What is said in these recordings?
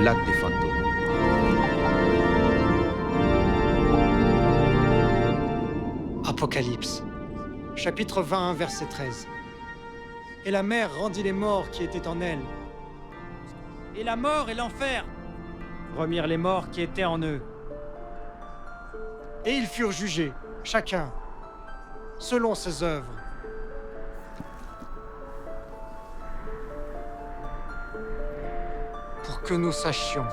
lac des fantômes. Apocalypse, chapitre 21, verset 13. Et la mer rendit les morts qui étaient en elle. Et la mort et l'enfer remirent les morts qui étaient en eux. Et ils furent jugés, chacun, selon ses œuvres. Pour que nous sachions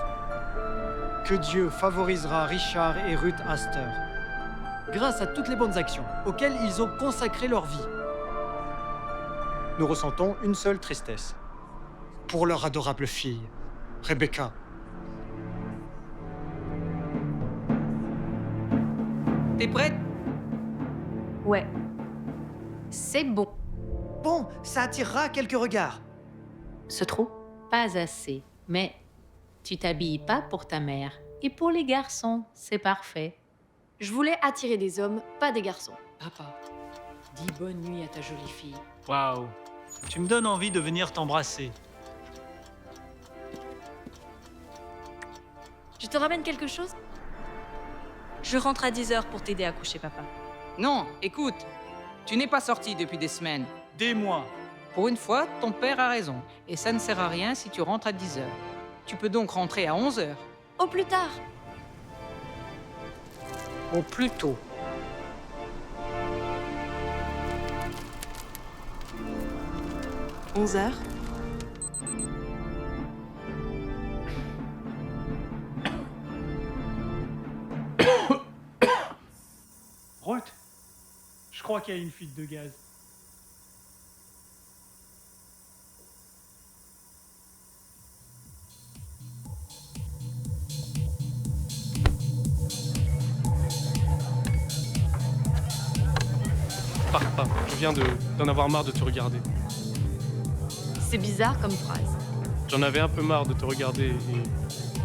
que Dieu favorisera Richard et Ruth Astor grâce à toutes les bonnes actions auxquelles ils ont consacré leur vie. Nous ressentons une seule tristesse pour leur adorable fille, Rebecca. T'es prête? Ouais. C'est bon. Bon, ça attirera quelques regards. C'est trop? Pas assez, mais tu t'habilles pas pour ta mère. Et pour les garçons, c'est parfait. Je voulais attirer des hommes, pas des garçons. Papa, dis bonne nuit à ta jolie fille. Waouh, tu me donnes envie de venir t'embrasser. Je te ramène quelque chose? Je rentre à 10h pour t'aider à coucher, papa. Non, écoute, tu n'es pas sorti depuis des semaines. Des mois. Pour une fois, ton père a raison. Et ça ne sert à rien si tu rentres à 10h. Tu peux donc rentrer à 11h. Au plus tard. Au plus tôt. « 11h. Ruth, je crois qu'il y a une fuite de gaz. Pars pas, je viens d'en avoir marre de te regarder. C'est bizarre comme phrase. J'en avais un peu marre de te regarder et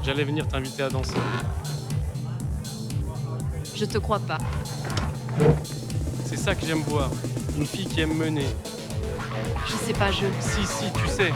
j'allais venir t'inviter à danser. Je te crois pas. C'est ça que j'aime voir, une fille qui aime mener. Je sais pas, Si, tu sais.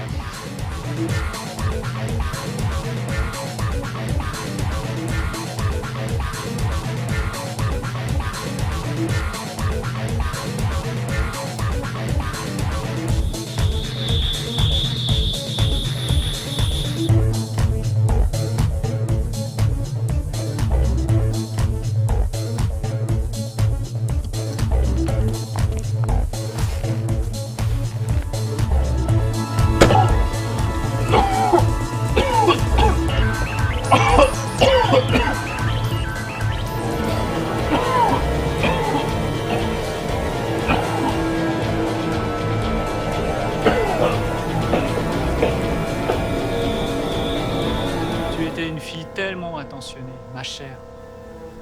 Tu étais une fille tellement attentionnée, ma chère.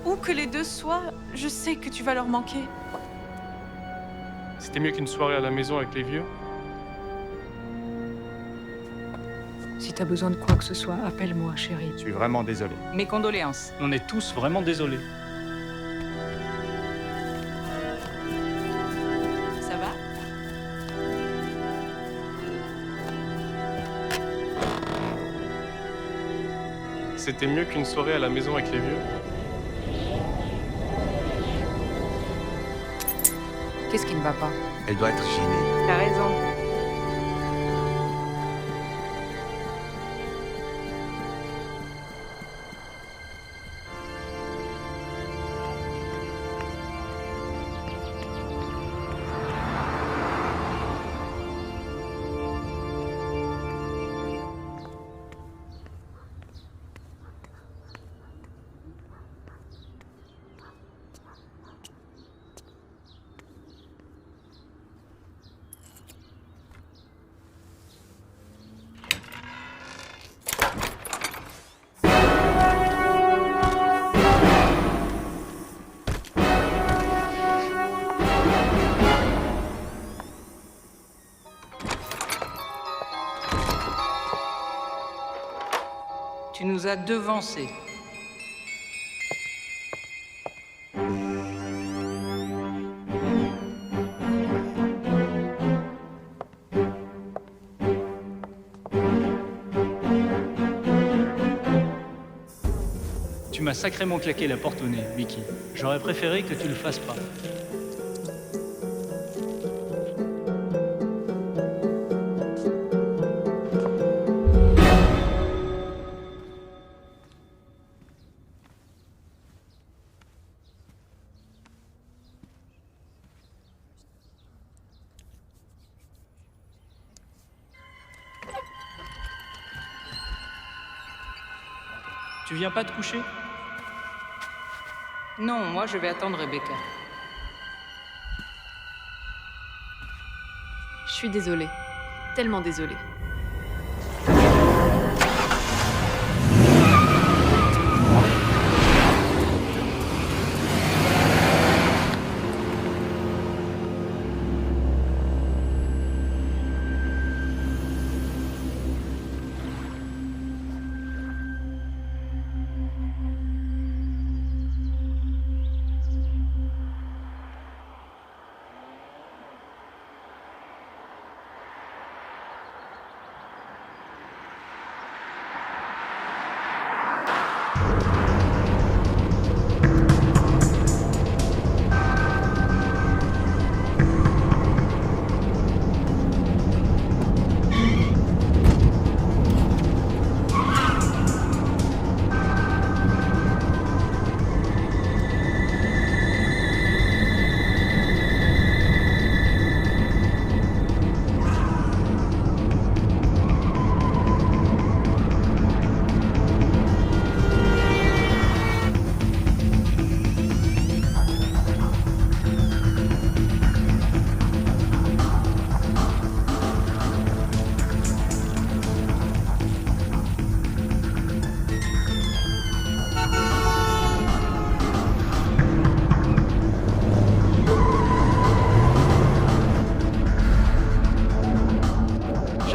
Où que les deux soient, je sais que tu vas leur manquer. C'était mieux qu'une soirée à la maison avec les vieux. Si t'as besoin de quoi que ce soit, appelle-moi, chérie. Je suis vraiment désolé. Mes condoléances. On est tous vraiment désolés. Ça va? C'était mieux qu'une soirée à la maison avec les vieux. Qu'est-ce qui ne va pas? Elle doit être gênée. T'as raison. Tu nous as devancés. Tu m'as sacrément claqué la porte au nez, Vicky. J'aurais préféré que tu le fasses pas. Tu viens pas te coucher? Non, moi je vais attendre Rebecca. Je suis désolée. Tellement désolée.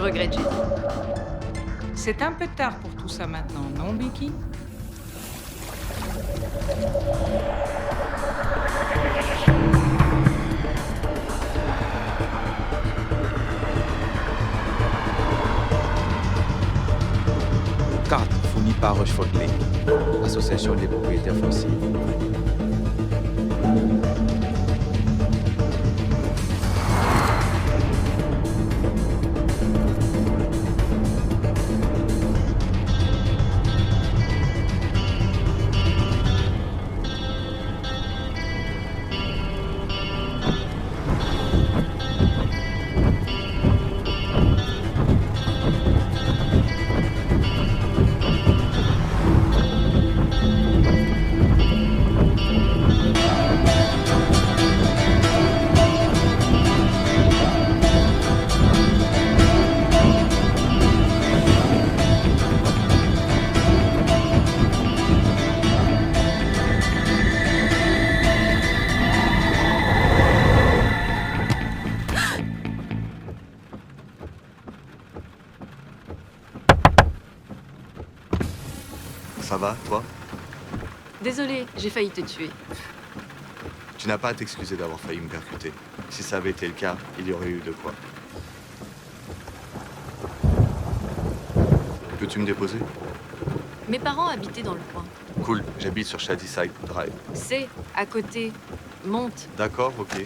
Regrette, j'ai dit. C'est un peu tard pour tout ça maintenant, non, Vicky? Carte fournie par Rochefort Lake, Association des propriétaires fonciers. Ça va, toi? Désolée, j'ai failli te tuer. Tu n'as pas à t'excuser d'avoir failli me percuter. Si ça avait été le cas, il y aurait eu de quoi. Peux-tu me déposer? Mes parents habitaient dans le coin. Cool, j'habite sur Shadyside Drive. C'est à côté. Monte. D'accord, ok.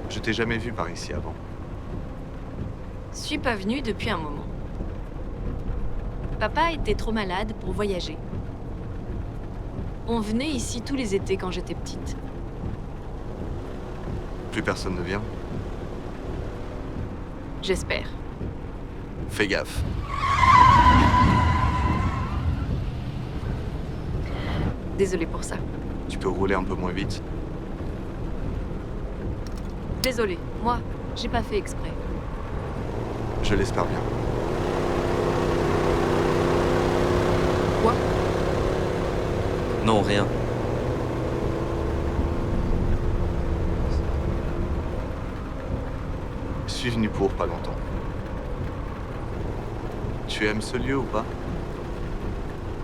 Je t'ai jamais vu par ici avant. Suis pas venue depuis un moment. Papa était trop malade pour voyager. On venait ici tous les étés quand j'étais petite. Plus personne ne vient? J'espère. Fais gaffe. Désolée pour ça. Tu peux rouler un peu moins vite? Désolée, moi, j'ai pas fait exprès. Je l'espère bien. Quoi? Non, rien. Je suis venu pour pas longtemps. Tu aimes ce lieu ou pas?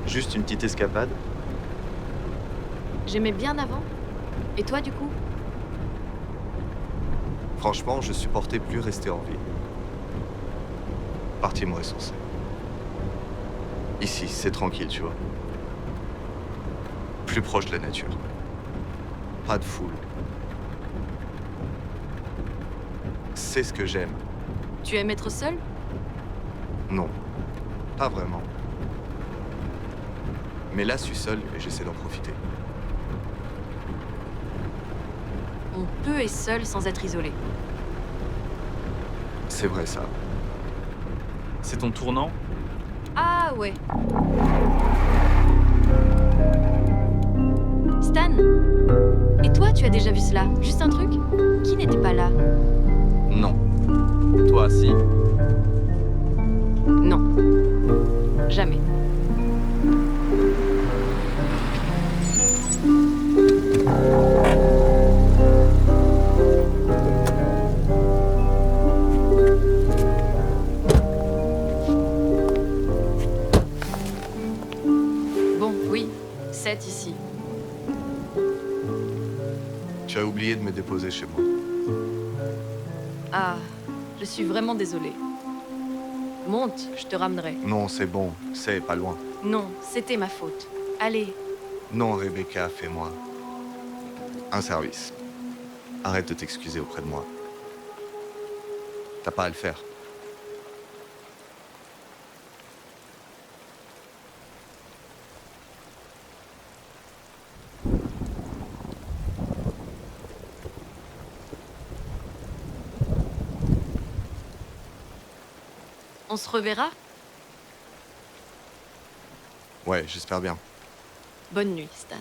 Juste une petite escapade. J'aimais bien avant. Et toi, du coup? Franchement, je supportais plus rester en ville. Partir me ressourcer. Ici, c'est tranquille, tu vois. Plus proche de la nature. Pas de foule. C'est ce que j'aime. Tu aimes être seul? Non, pas vraiment. Mais là, je suis seul et j'essaie d'en profiter. On peut être seul sans être isolé. C'est vrai, ça. C'est ton tournant? Ah ouais. Stan, et toi, tu as déjà vu cela? Juste un truc? Qui n'était pas là? Non. Toi, si. Non. Jamais. Bon, oui, 7 ici. Tu as oublié de me déposer chez moi. Ah, je suis vraiment désolée. Monte, je te ramènerai. Non, c'est bon, c'est pas loin. Non, c'était ma faute. Allez, Non, Rebecca, fais-moi un service. Arrête de t'excuser auprès de moi. T'as pas à le faire. on se reverra? Ouais, j'espère bien. Bonne nuit, Stan.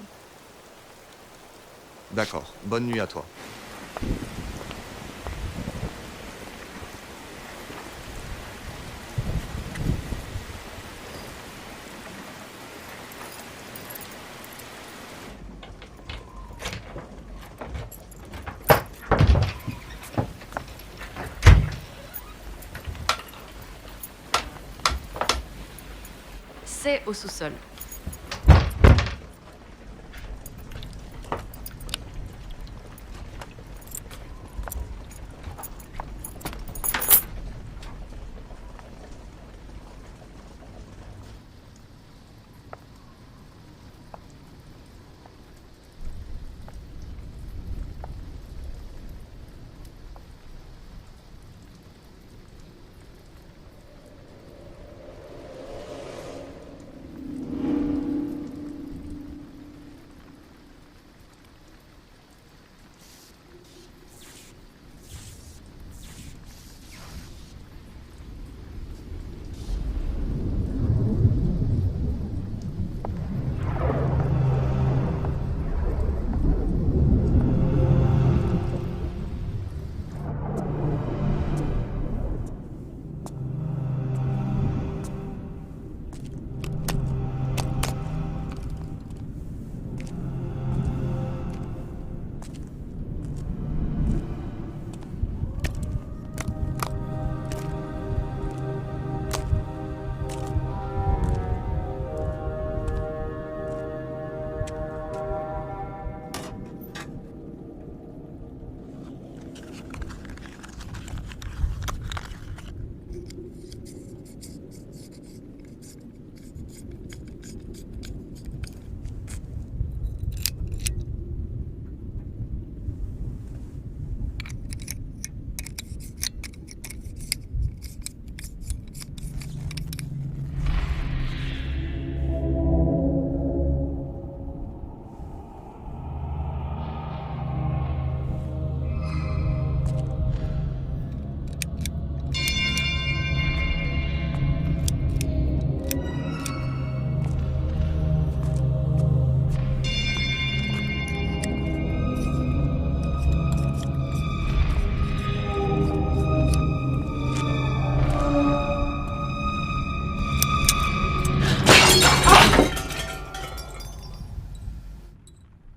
D'accord, bonne nuit à toi. C'est au sous-sol.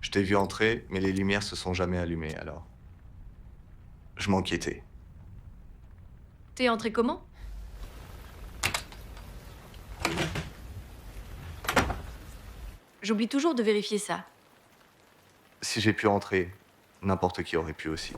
Je t'ai vu entrer, mais les lumières se sont jamais allumées, alors. Je m'inquiétais. T'es entré comment? J'oublie toujours de vérifier ça. Si j'ai pu entrer, n'importe qui aurait pu aussi.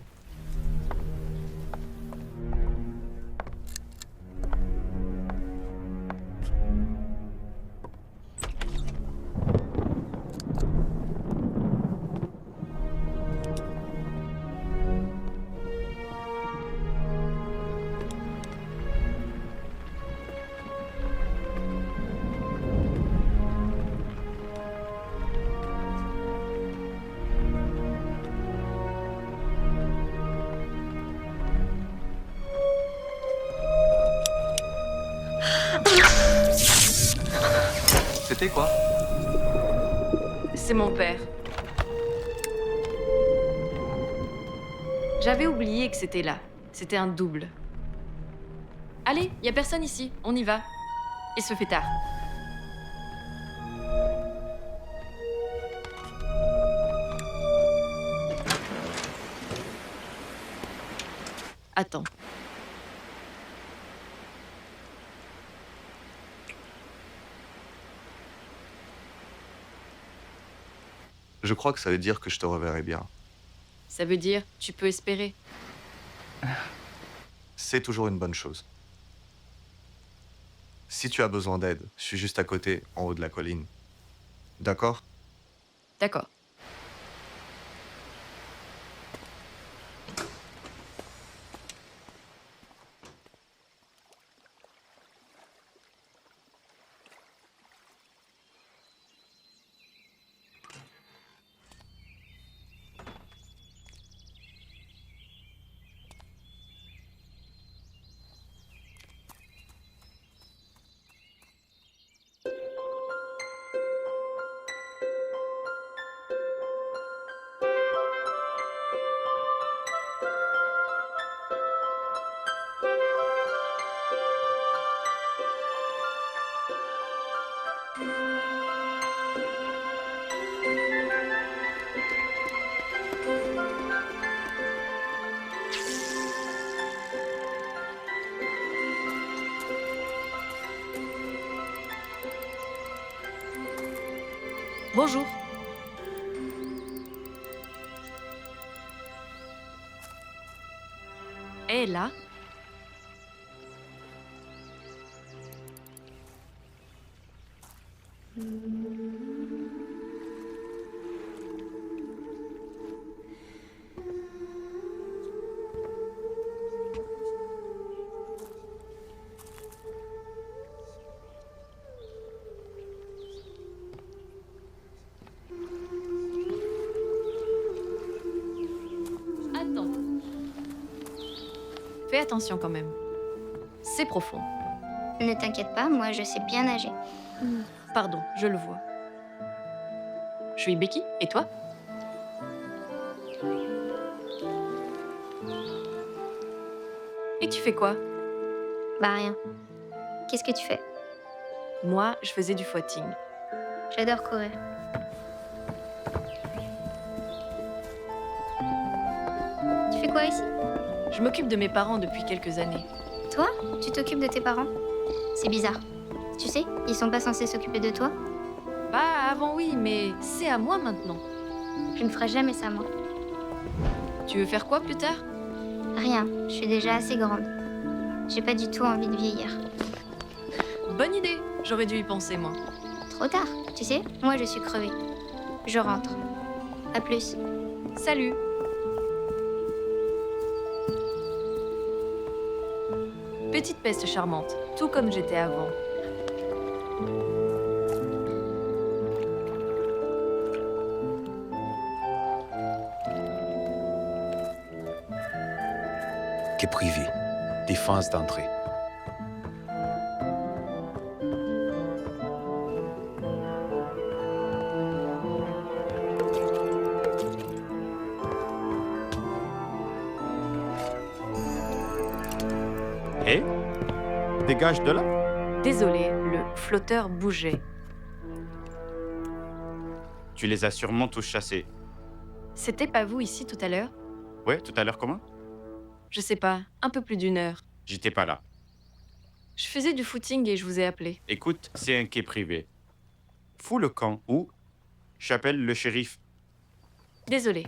C'était quoi? C'est mon père. J'avais oublié que c'était là. C'était un double. Allez, y a personne ici. On y va. Il se fait tard. Attends. Je crois que ça veut dire que je te reverrai bien. Ça veut dire, tu peux espérer. C'est toujours une bonne chose. Si tu as besoin d'aide, je suis juste à côté, en haut de la colline. D'accord? D'accord. Bonjour. Et là? Attends. Fais attention quand même. C'est profond. Ne t'inquiète pas, moi je sais bien nager. Pardon, je le vois. Je suis Becky, et toi? Et tu fais quoi? Bah rien. Qu'est-ce que tu fais? Moi, je faisais du footing. J'adore courir. Tu fais quoi ici? Je m'occupe de mes parents depuis quelques années. Toi? Tu t'occupes de tes parents? C'est bizarre. Tu sais, ils sont pas censés s'occuper de toi. Bah, avant oui, mais c'est à moi maintenant. Je ne ferai jamais ça, moi. Tu veux faire quoi plus tard? Rien, je suis déjà assez grande. J'ai pas du tout envie de vieillir. Bonne idée, j'aurais dû y penser moi. Trop tard, tu sais, moi je suis crevée. Je rentre. À plus. Salut. Petite peste charmante, tout comme j'étais avant. Quai privé. Défense d'entrée. Hé, dégage de là. Désolé, le flotteur bougeait. Tu les as sûrement tous chassés. C'était pas vous ici tout à l'heure? Ouais, tout à l'heure comment? Je sais pas, un peu plus d'une heure. J'étais pas là. Je faisais du footing et je vous ai appelé. Écoute, c'est un quai privé. Fous le camp ou J'appelle le shérif. Désolée.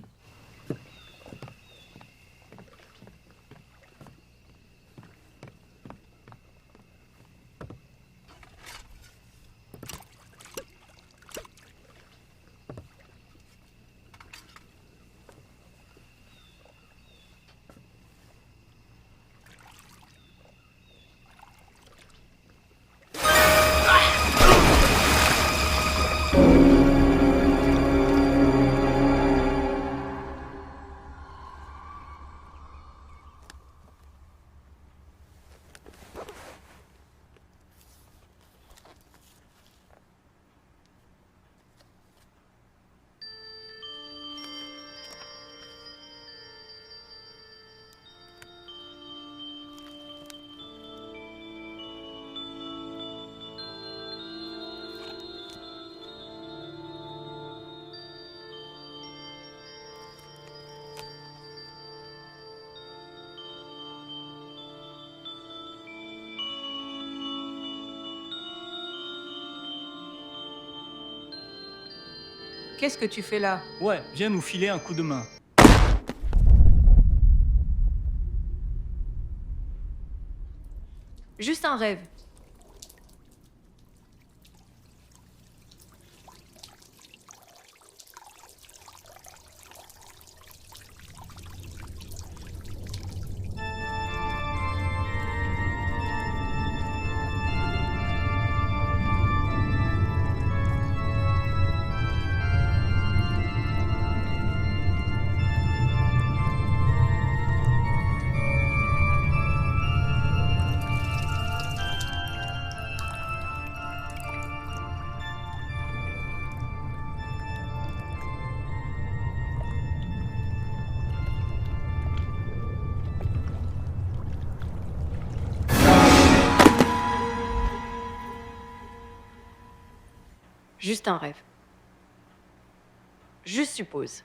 Qu'est-ce que tu fais là? Ouais, viens nous filer un coup de main. Juste un rêve. Juste un rêve. Je suppose.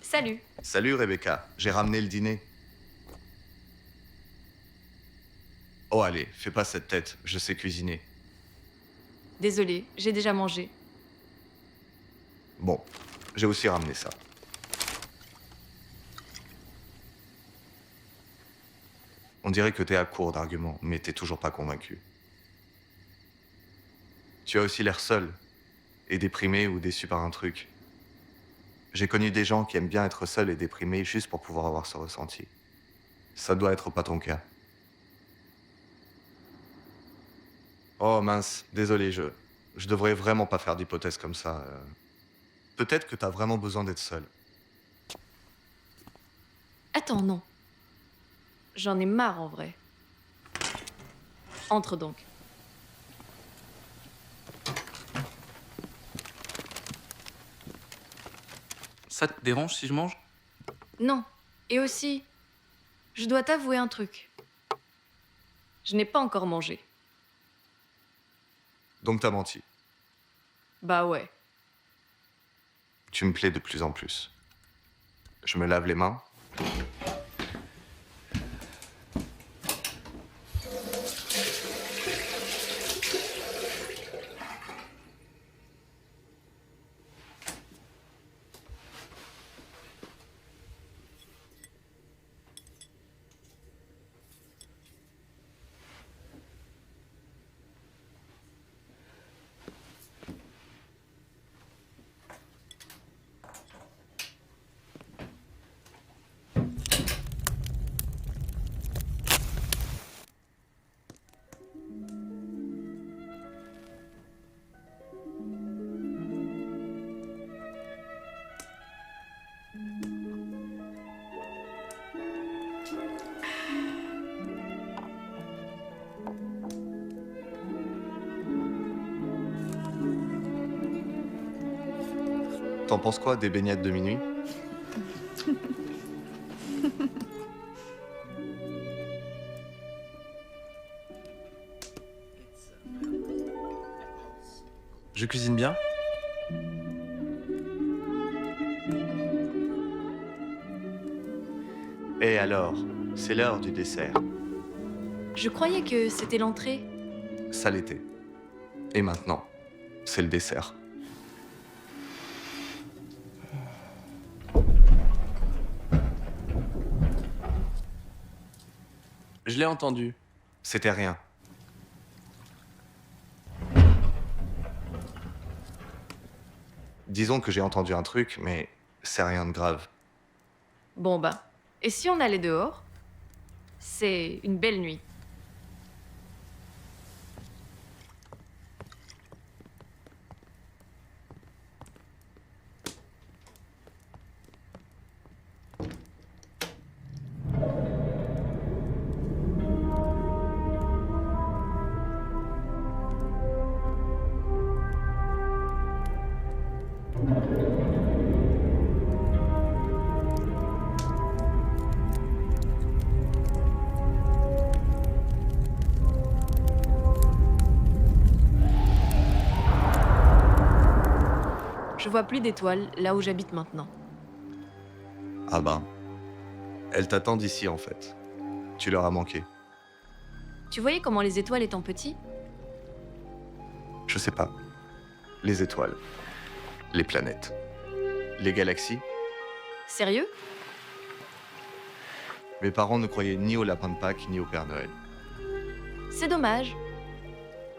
Salut. Salut Rebecca, j'ai ramené le dîner. Oh allez, fais pas cette tête, je sais cuisiner. Désolée, j'ai déjà mangé. Bon, j'ai aussi ramené ça. On dirait que t'es à court d'arguments, mais t'es toujours pas convaincu. Tu as aussi l'air seul, et déprimé ou déçu par un truc. J'ai connu des gens qui aiment bien être seuls et déprimés juste pour pouvoir avoir ce ressenti. Ça doit être pas ton cas. Oh mince, désolé, je devrais vraiment pas faire d'hypothèses comme ça. Peut-être que t'as vraiment besoin d'être seul. Attends, non. J'en ai marre en vrai. Entre donc. Ça te dérange si je mange? Non. Et aussi, je dois t'avouer un truc. Je n'ai pas encore mangé. Donc t'as menti. Bah ouais. Tu me plais de plus en plus. Je me lave les mains. T'en penses quoi des beignets de minuit? Je cuisine bien? Et alors, c'est l'heure du dessert. Je croyais que c'était l'entrée. Ça l'était. Et maintenant, c'est le dessert. Je l'ai entendu. C'était rien. Disons que j'ai entendu un truc, mais c'est rien de grave. Bon bah. Et si on allait dehors? C'est une belle nuit. Je vois plus d'étoiles là où j'habite maintenant. Ah ben, elles t'attendent ici en fait. Tu leur as manqué. Tu voyais comment les étoiles étant petits? Je sais pas. Les étoiles. Les planètes. Les galaxies. Sérieux? Mes parents ne croyaient ni au lapin de Pâques ni au Père Noël. C'est dommage.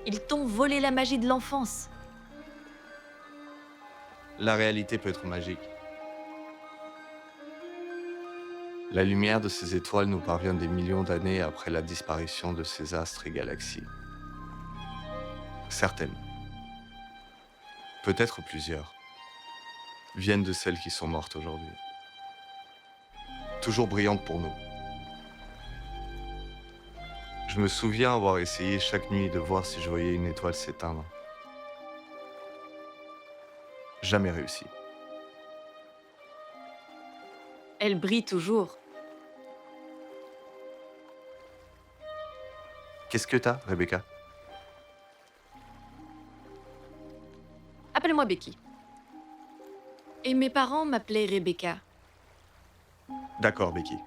Ils t'ont volé la magie de l'enfance. La réalité peut être magique. La lumière de ces étoiles nous parvient des millions d'années après la disparition de ces astres et galaxies. Certaines, peut-être plusieurs, viennent de celles qui sont mortes aujourd'hui. Toujours brillantes pour nous. Je me souviens avoir essayé chaque nuit de voir si je voyais une étoile s'éteindre. Jamais réussi. Elle brille toujours. Qu'est-ce que t'as, Rebecca? Appelle-moi Becky. Et mes parents m'appelaient Rebecca. D'accord, Becky.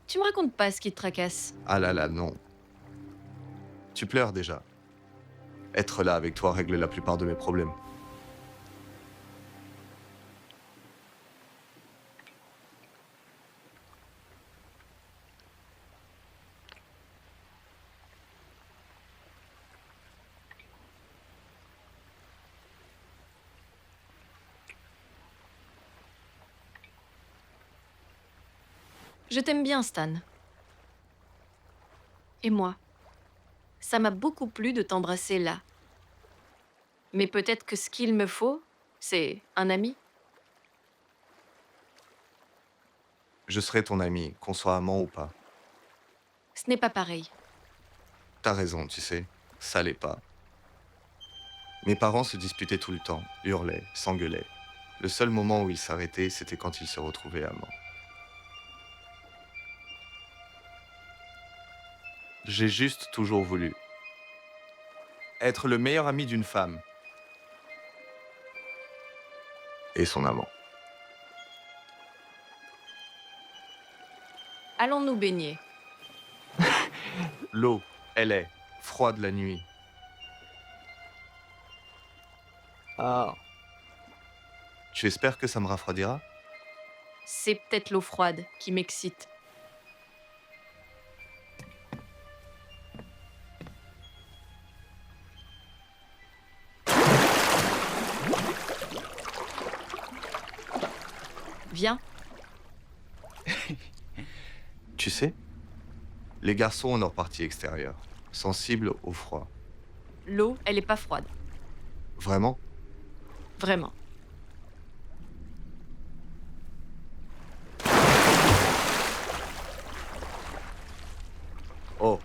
Tu me racontes pas ce qui te tracasse. Ah là là, non. Tu pleures déjà. Être là avec toi règle la plupart de mes problèmes. Je t'aime bien, Stan. Et moi, ça m'a beaucoup plu de t'embrasser là. Mais peut-être que ce qu'il me faut, c'est un ami. Je serai ton ami, qu'on soit amant ou pas. Ce n'est pas pareil. T'as raison, tu sais, ça l'est pas. Mes parents se disputaient tout le temps, hurlaient, s'engueulaient. Le seul moment où ils s'arrêtaient, c'était quand ils se retrouvaient amants. J'ai juste toujours voulu être le meilleur ami d'une femme et son amant. Allons nous baigner. L'eau, elle est froide la nuit. Ah. Tu espères que ça me refroidira? C'est peut-être l'eau froide qui m'excite. Viens. Tu sais, les garçons ont leur partie extérieure, sensibles au froid. L'eau, elle est pas froide. Vraiment? Vraiment. Oh,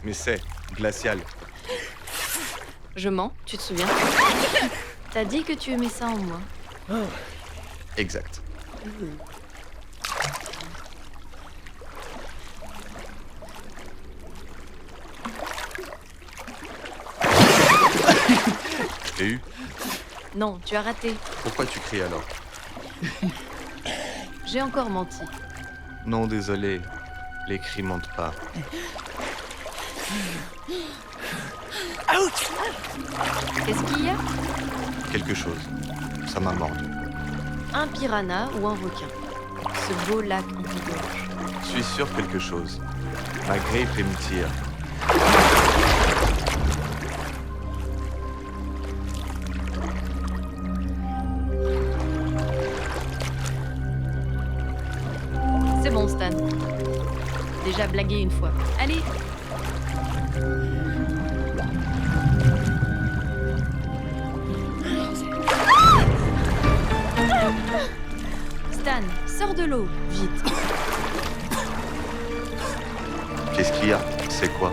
mais c'est glacial. Je mens, tu te souviens? T'as dit que tu aimais ça en moi. Exact. Je t'ai eu? Non, tu as raté. Pourquoi tu cries alors? J'ai encore menti. Non, désolé. Les cris mentent pas. Qu'est-ce qu'il y a? Quelque chose. Ça m'a mordu. Un piranha ou un requin. Ce beau lac anti-gorge. Je suis sûr quelque chose. Ma grippe me tire. C'est bon, Stan. Déjà blagué une fois. Allez. Stan, sors de l'eau, vite. Qu'est-ce qu'il y a? C'est quoi?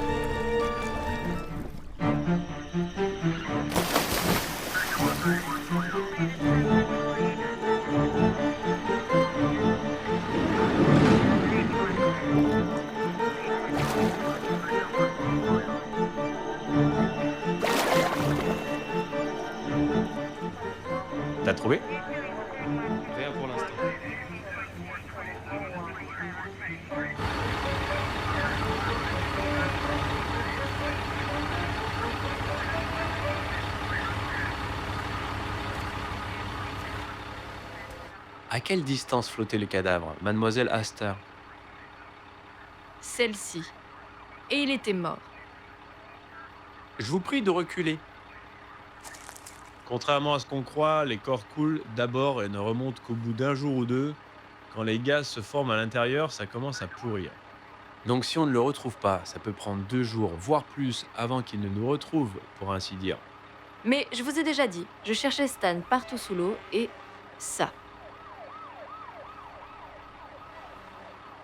T'as trouvé? Rien pour l'instant. À quelle distance flottait le cadavre, mademoiselle Astor? Celle-ci. Et il était mort. Je vous prie de reculer. Contrairement à ce qu'on croit, les corps coulent d'abord et ne remontent qu'au bout d'un jour ou deux. Quand les gaz se forment à l'intérieur, ça commence à pourrir. Donc si on ne le retrouve pas, ça peut prendre 2 jours, voire plus, avant qu'il ne nous retrouve, pour ainsi dire. Mais je vous ai déjà dit, je cherchais Stan partout sous l'eau et ça.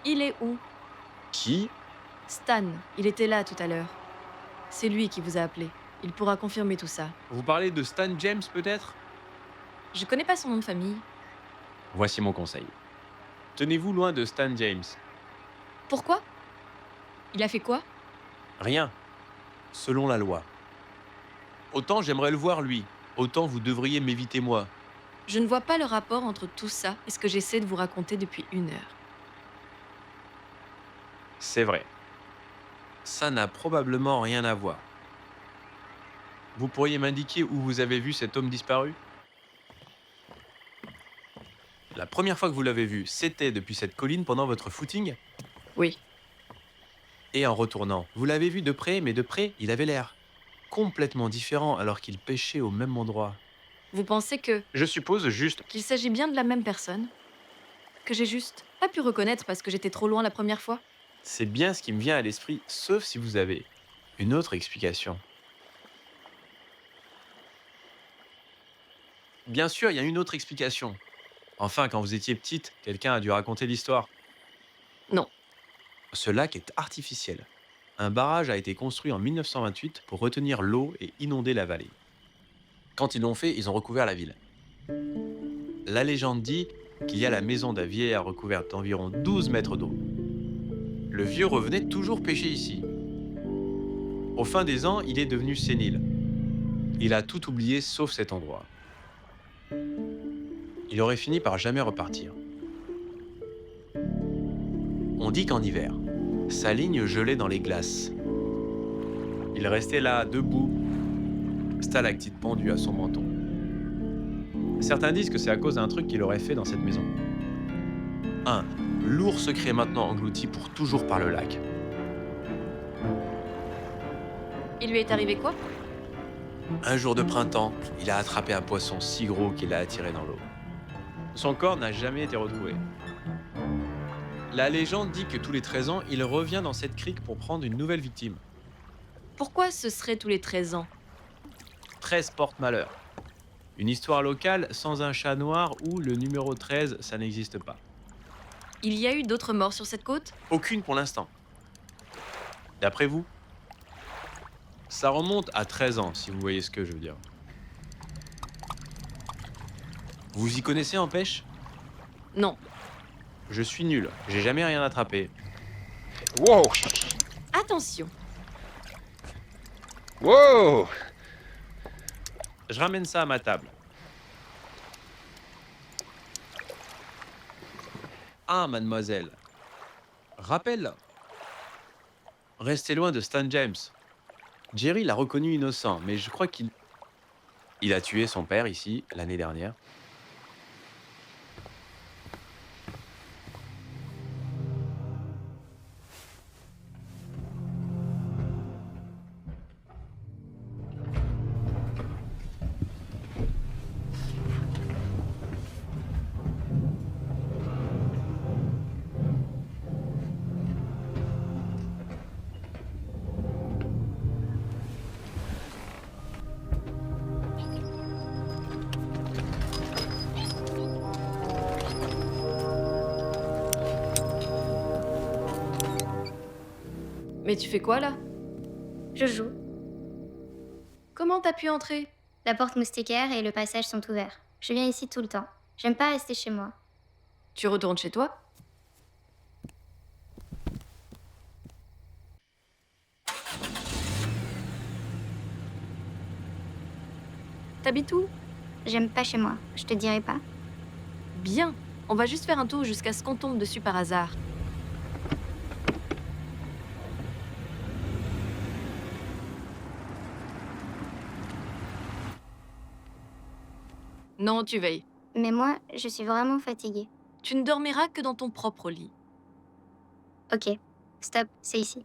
Il est où? Qui? Stan, il était là tout à l'heure. C'est lui qui vous a appelé. Il pourra confirmer tout ça. Vous parlez de Stan James, peut-être? Je connais pas son nom de famille. Voici mon conseil. Tenez-vous loin de Stan James. Pourquoi? Il a fait quoi? Rien. Selon la loi. Autant j'aimerais le voir, lui. Autant vous devriez m'éviter, moi. Je ne vois pas le rapport entre tout ça et ce que j'essaie de vous raconter depuis 1 heure. C'est vrai. Ça n'a probablement rien à voir. Vous pourriez m'indiquer où vous avez vu cet homme disparu? La première fois que vous l'avez vu, c'était depuis cette colline pendant votre footing? Oui. Et en retournant, vous l'avez vu de près, mais de près, il avait l'air complètement différent alors qu'il pêchait au même endroit. Vous pensez que... Je suppose juste... qu'il s'agit bien de la même personne? que j'ai juste pas pu reconnaître parce que j'étais trop loin la première fois. C'est bien ce qui me vient à l'esprit, sauf si vous avez une autre explication. Bien sûr, il y a une autre explication. Enfin, quand vous étiez petite, quelqu'un a dû raconter l'histoire. Non. Ce lac est artificiel. Un barrage a été construit en 1928 pour retenir l'eau et inonder la vallée. Quand ils l'ont fait, ils ont recouvert la ville. La légende dit qu'il y a la maison d'un vieillard recouverte d'environ 12 mètres d'eau. Le vieux revenait toujours pêcher ici. Au fin des ans, il est devenu sénile. Il a tout oublié sauf cet endroit. Il aurait fini par jamais repartir. On dit qu'en hiver, sa ligne gelait dans les glaces. Il restait là, debout, stalactite pendue à son menton. Certains disent que c'est à cause d'un truc qu'il aurait fait dans cette maison. Un lourd secret maintenant englouti pour toujours par le lac. Il lui est arrivé quoi? Un jour de printemps, il a attrapé un poisson si gros qu'il l'a attiré dans l'eau. Son corps n'a jamais été retrouvé. La légende dit que tous les 13 ans, il revient dans cette crique pour prendre une nouvelle victime. Pourquoi ce serait tous les 13 ans? 13 porte malheur. Une histoire locale sans un chat noir où le numéro 13, ça n'existe pas. Il y a eu d'autres morts sur cette côte? Aucune pour l'instant. D'après vous? Ça remonte à 13 ans, si vous voyez ce que je veux dire. Vous y connaissez en pêche? Non. Je suis nul, j'ai jamais rien attrapé. Wow! Attention. Wow! Je ramène ça à ma table. Ah, mademoiselle. Rappel. Restez loin de Stan James. Jerry l'a reconnu innocent, mais je crois qu'il... Il a tué son père ici, l'année dernière. Mais tu fais quoi là? Je joue. Comment t'as pu entrer? La porte moustiquaire et le passage sont ouverts. Je viens ici tout le temps. J'aime pas rester chez moi. Tu retournes chez toi? T'habites où? J'aime pas chez moi, je te dirai pas. Bien. On va juste faire un tour jusqu'à ce qu'on tombe dessus par hasard. Non, tu veilles. Mais moi, je suis vraiment fatiguée. Tu ne dormiras que dans ton propre lit. Ok, stop, c'est ici.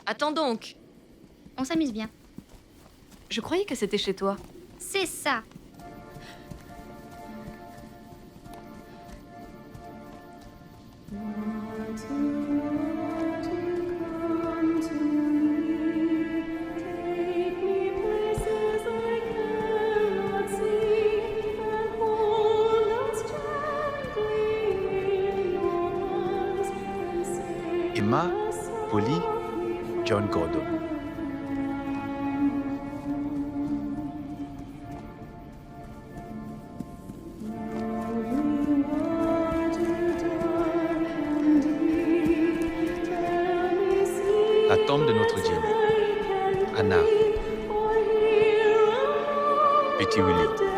Attends donc. On s'amuse bien. Je croyais que c'était chez toi. C'est ça. Emma, Polly, John Gordon. La tombe de notre Jenny. Anna. Petit Willy.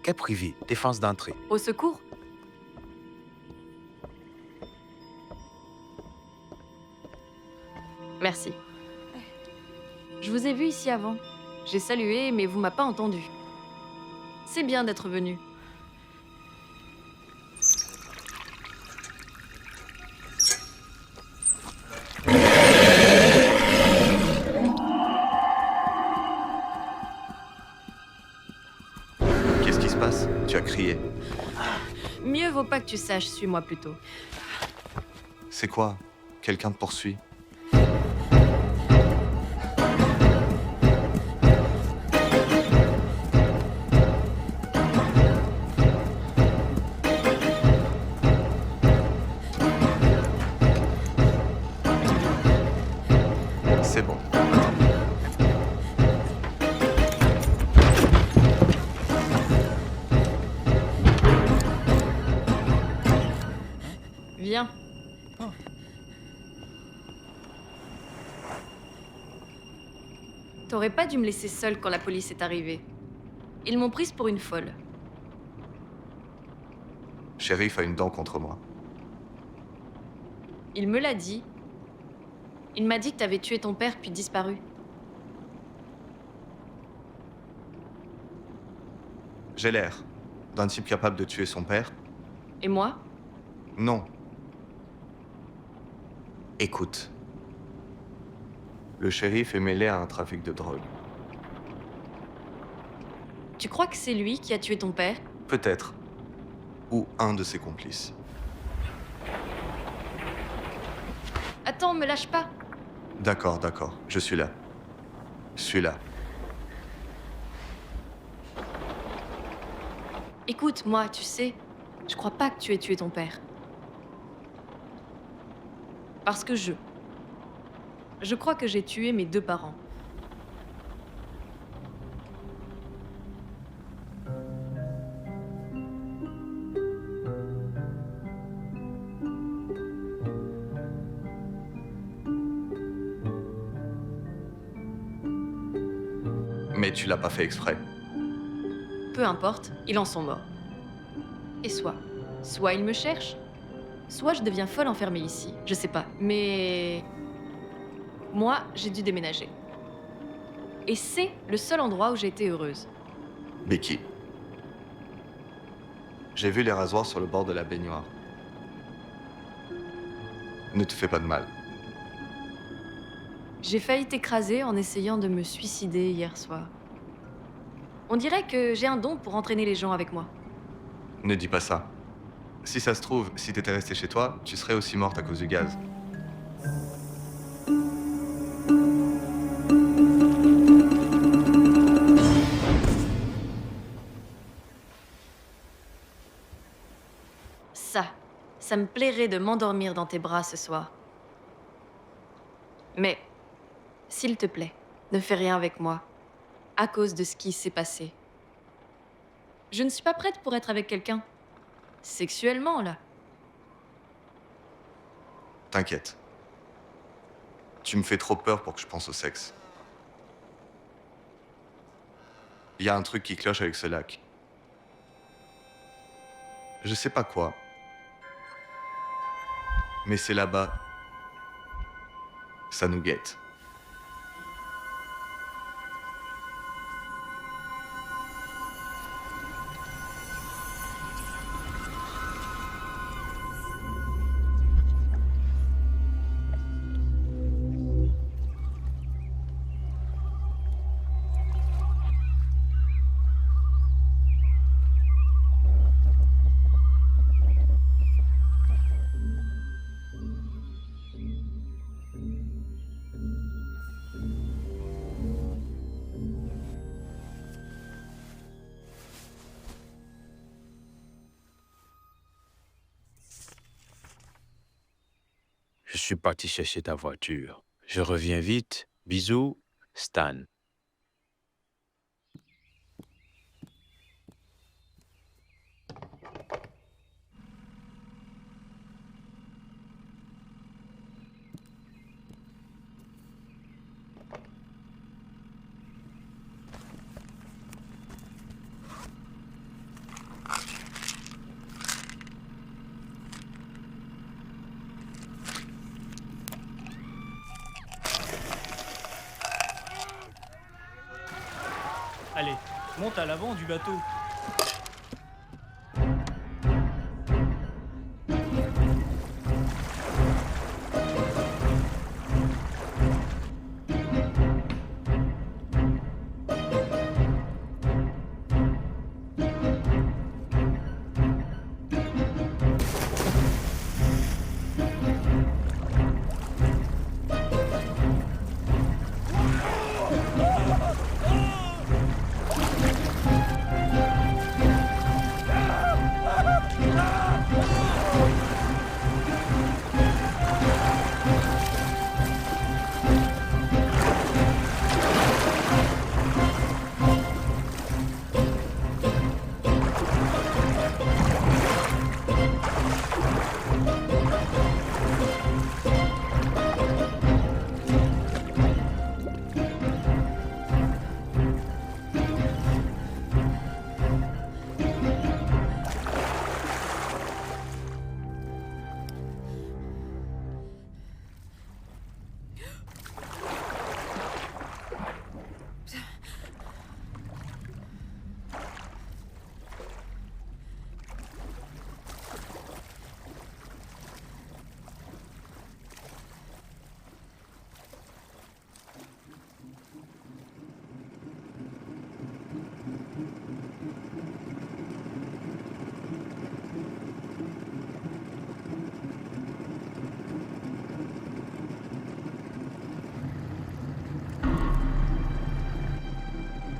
Quai privé, défense d'entrée. Au secours? Merci. Je vous ai vu ici avant. J'ai salué, mais vous m'avez pas entendu. C'est bien d'être venu. Qu'est-ce qui se passe? Tu as crié. Mieux vaut pas que tu saches, suis-moi plutôt. C'est quoi? Quelqu'un te poursuit? C'est bon. Viens. T'aurais pas dû me laisser seule quand la police est arrivée. Ils m'ont prise pour une folle. Shérif a une dent contre moi. Il me l'a dit. Il m'a dit que t'avais tué ton père puis disparu. J'ai l'air d'un type capable de tuer son père? Et moi? Non. Écoute. Le shérif est mêlé à un trafic de drogue. Tu crois que c'est lui qui a tué ton père? Peut-être. Ou un de ses complices. Attends, me lâche pas. D'accord, d'accord. Je suis là. Je suis là. Écoute, moi, tu sais, je crois pas que tu aies tué ton père. Parce que je crois que j'ai tué mes 2 parents. Mais tu l'as pas fait exprès. Peu importe, ils en sont morts. Et soit ils me cherchent, soit je deviens folle enfermée ici. Je sais pas. Mais moi, j'ai dû déménager. Et c'est le seul endroit où j'ai été heureuse. Becky. J'ai vu les rasoirs sur le bord de la baignoire. Ne te fais pas de mal. J'ai failli t'écraser en essayant de me suicider hier soir. On dirait que j'ai un don pour entraîner les gens avec moi. Ne dis pas ça. Si ça se trouve, si t'étais restée chez toi, tu serais aussi morte à cause du gaz. Ça me plairait de m'endormir dans tes bras ce soir. Mais, s'il te plaît, ne fais rien avec moi, à cause de ce qui s'est passé. Je ne suis pas prête pour être avec quelqu'un. Sexuellement, là. T'inquiète. Tu me fais trop peur pour que je pense au sexe. Il y a un truc qui cloche avec ce lac. Je sais pas quoi. Mais c'est là-bas. Ça nous guette. Je suis parti chercher ta voiture. Je reviens vite. Bisous, Stan. Monte à l'avant du bateau.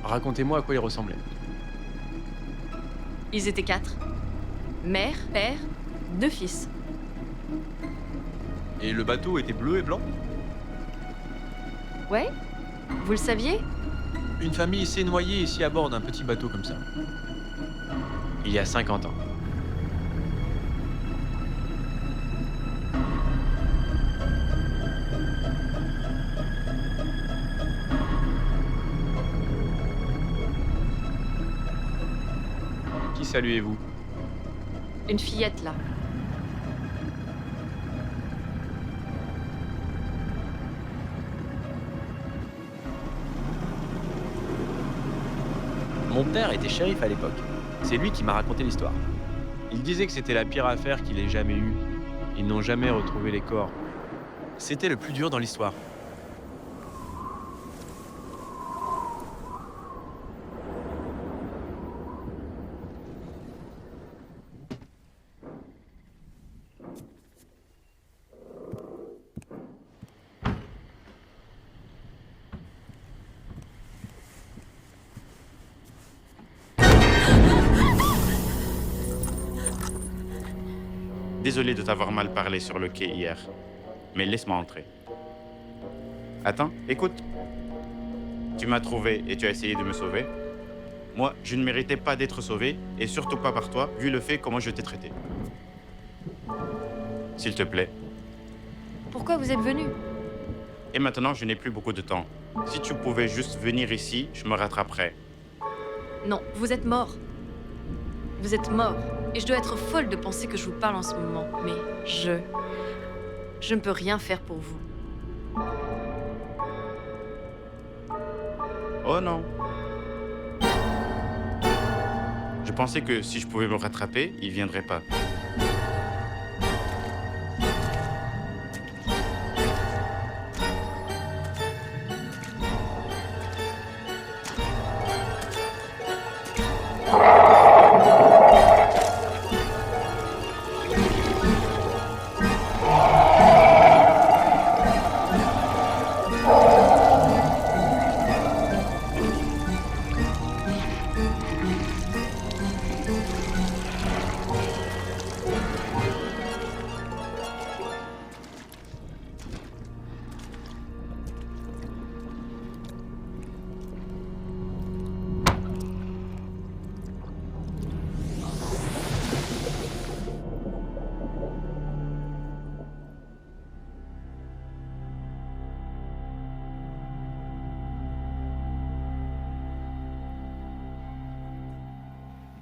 Racontez-moi à quoi il ressemblait. Ils étaient 4. Mère, père, 2 fils. Et le bateau était bleu et blanc? Ouais? Vous le saviez? Une famille s'est noyée ici à bord d'un petit bateau comme ça. Il y a 50 ans. Qui saluez-vous? Une fillette, là. Mon père était shérif à l'époque. C'est lui qui m'a raconté l'histoire. Il disait que c'était la pire affaire qu'il ait jamais eue. Ils n'ont jamais retrouvé les corps. C'était le plus dur dans l'histoire. Désolé de t'avoir mal parlé sur le quai hier, mais laisse-moi entrer. Attends, écoute. Tu m'as trouvé et tu as essayé de me sauver. Moi, je ne méritais pas d'être sauvé, et surtout pas par toi, vu le fait comment je t'ai traité. S'il te plaît. Pourquoi vous êtes venu? Et maintenant, je n'ai plus beaucoup de temps. Si tu pouvais juste venir ici, je me rattraperais. Non, vous êtes mort. Vous êtes mort. Et je dois être folle de penser que je vous parle en ce moment. Mais je ne peux rien faire pour vous. Oh non. Je pensais que si je pouvais me rattraper, il viendrait pas.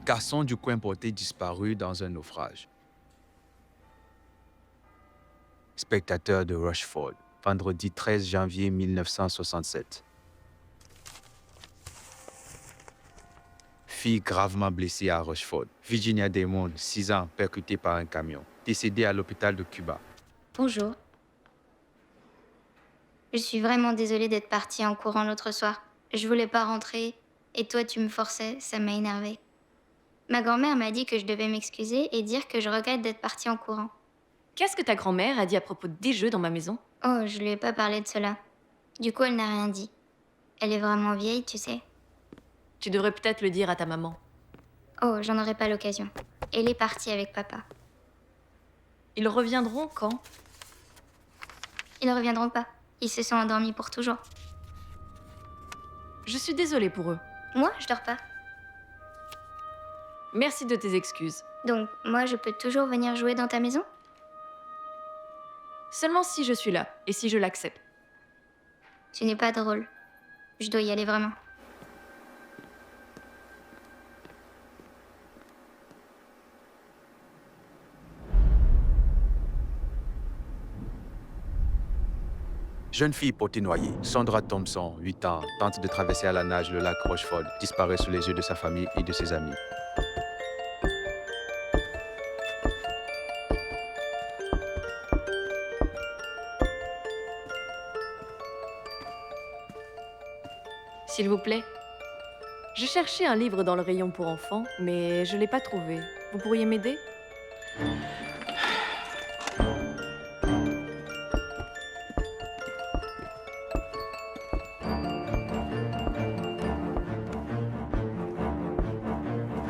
Garçon du coin porté disparu dans un naufrage. Spectateur de Rushford, vendredi 13 janvier 1967. fille gravement blessée à Rochefort. Virginia Damon, 6 ans, percutée par un camion. Décédée à l'hôpital de Cuba. Bonjour. Je suis vraiment désolée d'être partie en courant l'autre soir. Je voulais pas rentrer, et toi tu me forçais, ça m'a énervée. Ma grand-mère m'a dit que je devais m'excuser et dire que je regrette d'être partie en courant. Qu'est-ce que ta grand-mère a dit à propos des jeux dans ma maison? Oh, je lui ai pas parlé de cela. Du coup, elle n'a rien dit. Elle est vraiment vieille, tu sais. Tu devrais peut-être le dire à ta maman. Oh, j'en aurai pas l'occasion. Elle est partie avec papa. Ils reviendront quand? Ils ne reviendront pas. Ils se sont endormis pour toujours. Je suis désolée pour eux. Moi, je dors pas. Merci de tes excuses. Donc, moi, je peux toujours venir jouer dans ta maison? Seulement si je suis là, et si je l'accepte. Tu n'es pas drôle. Je dois y aller vraiment. Jeune fille portée noyée, Sandra Thompson, 8 ans, tente de traverser à la nage le lac Rochefort, disparaît sous les yeux de sa famille et de ses amis. S'il vous plaît. Je cherchais un livre dans le rayon pour enfants, mais je l'ai pas trouvé. Vous pourriez m'aider?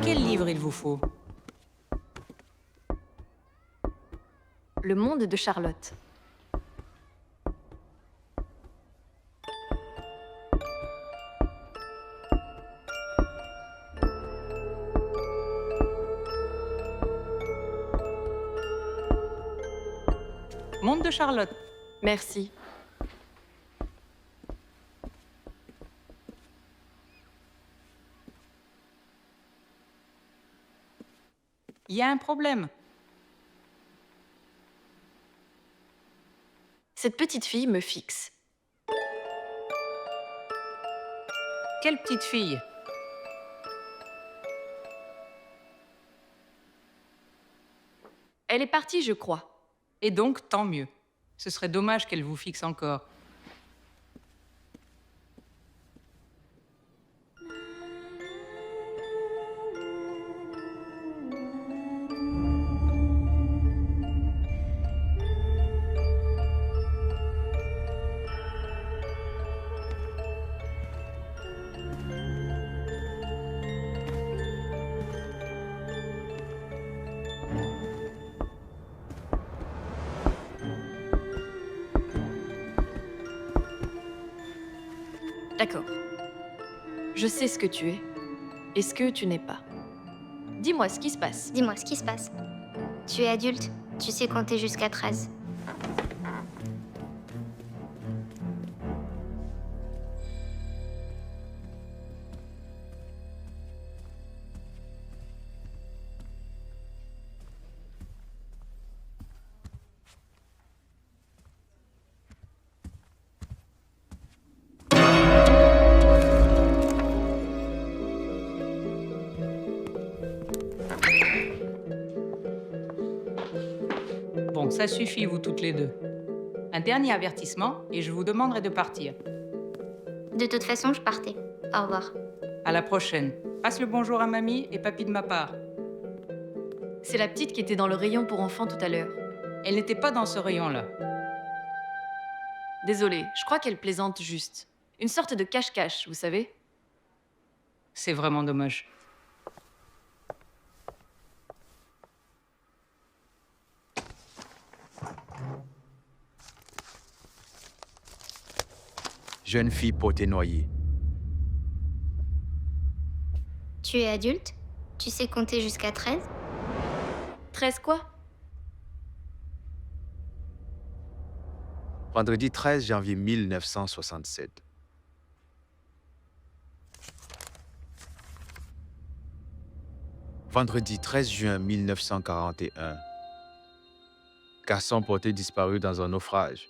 Quel livre il vous faut? Le monde de Charlotte. Monde de Charlotte. Merci. Il y a un problème. Cette petite fille me fixe. Quelle petite fille? Elle est partie, je crois. Et donc, tant mieux. Ce serait dommage qu'elle vous fixe encore. D'accord. Je sais ce que tu es et ce que tu n'es pas. Dis-moi ce qui se passe. Dis-moi ce qui se passe. Tu es adulte, tu sais compter jusqu'à 13. Bon, ça suffit, vous toutes les deux. Un dernier avertissement et je vous demanderai de partir. De toute façon, je partais. Au revoir. À la prochaine. Passe le bonjour à mamie et papy de ma part. C'est la petite qui était dans le rayon pour enfants tout à l'heure. Elle n'était pas dans ce rayon-là. Désolée, je crois qu'elle plaisante juste. Une sorte de cache-cache, vous savez? C'est vraiment dommage. Jeune fille portée noyée. Tu es adulte, tu sais compter jusqu'à 13. 13 quoi? Vendredi 13 janvier 1967. Vendredi 13 juin 1941. Garçon porté disparu dans un naufrage.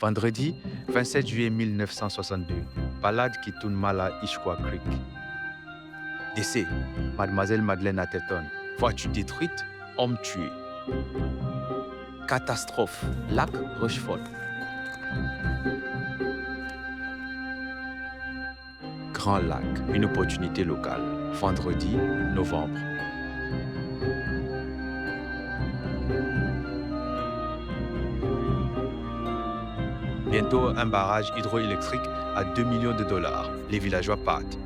Vendredi 27 juillet 1962, balade qui tourne mal à Ishqua Creek. Décès, Mademoiselle Madeleine Atherton. Voiture détruite, homme tué. Catastrophe, lac Rochefort. Grand Lac, une opportunité locale. Vendredi, novembre. Bientôt, un barrage hydroélectrique à 2 millions de dollars. Les villageois partent.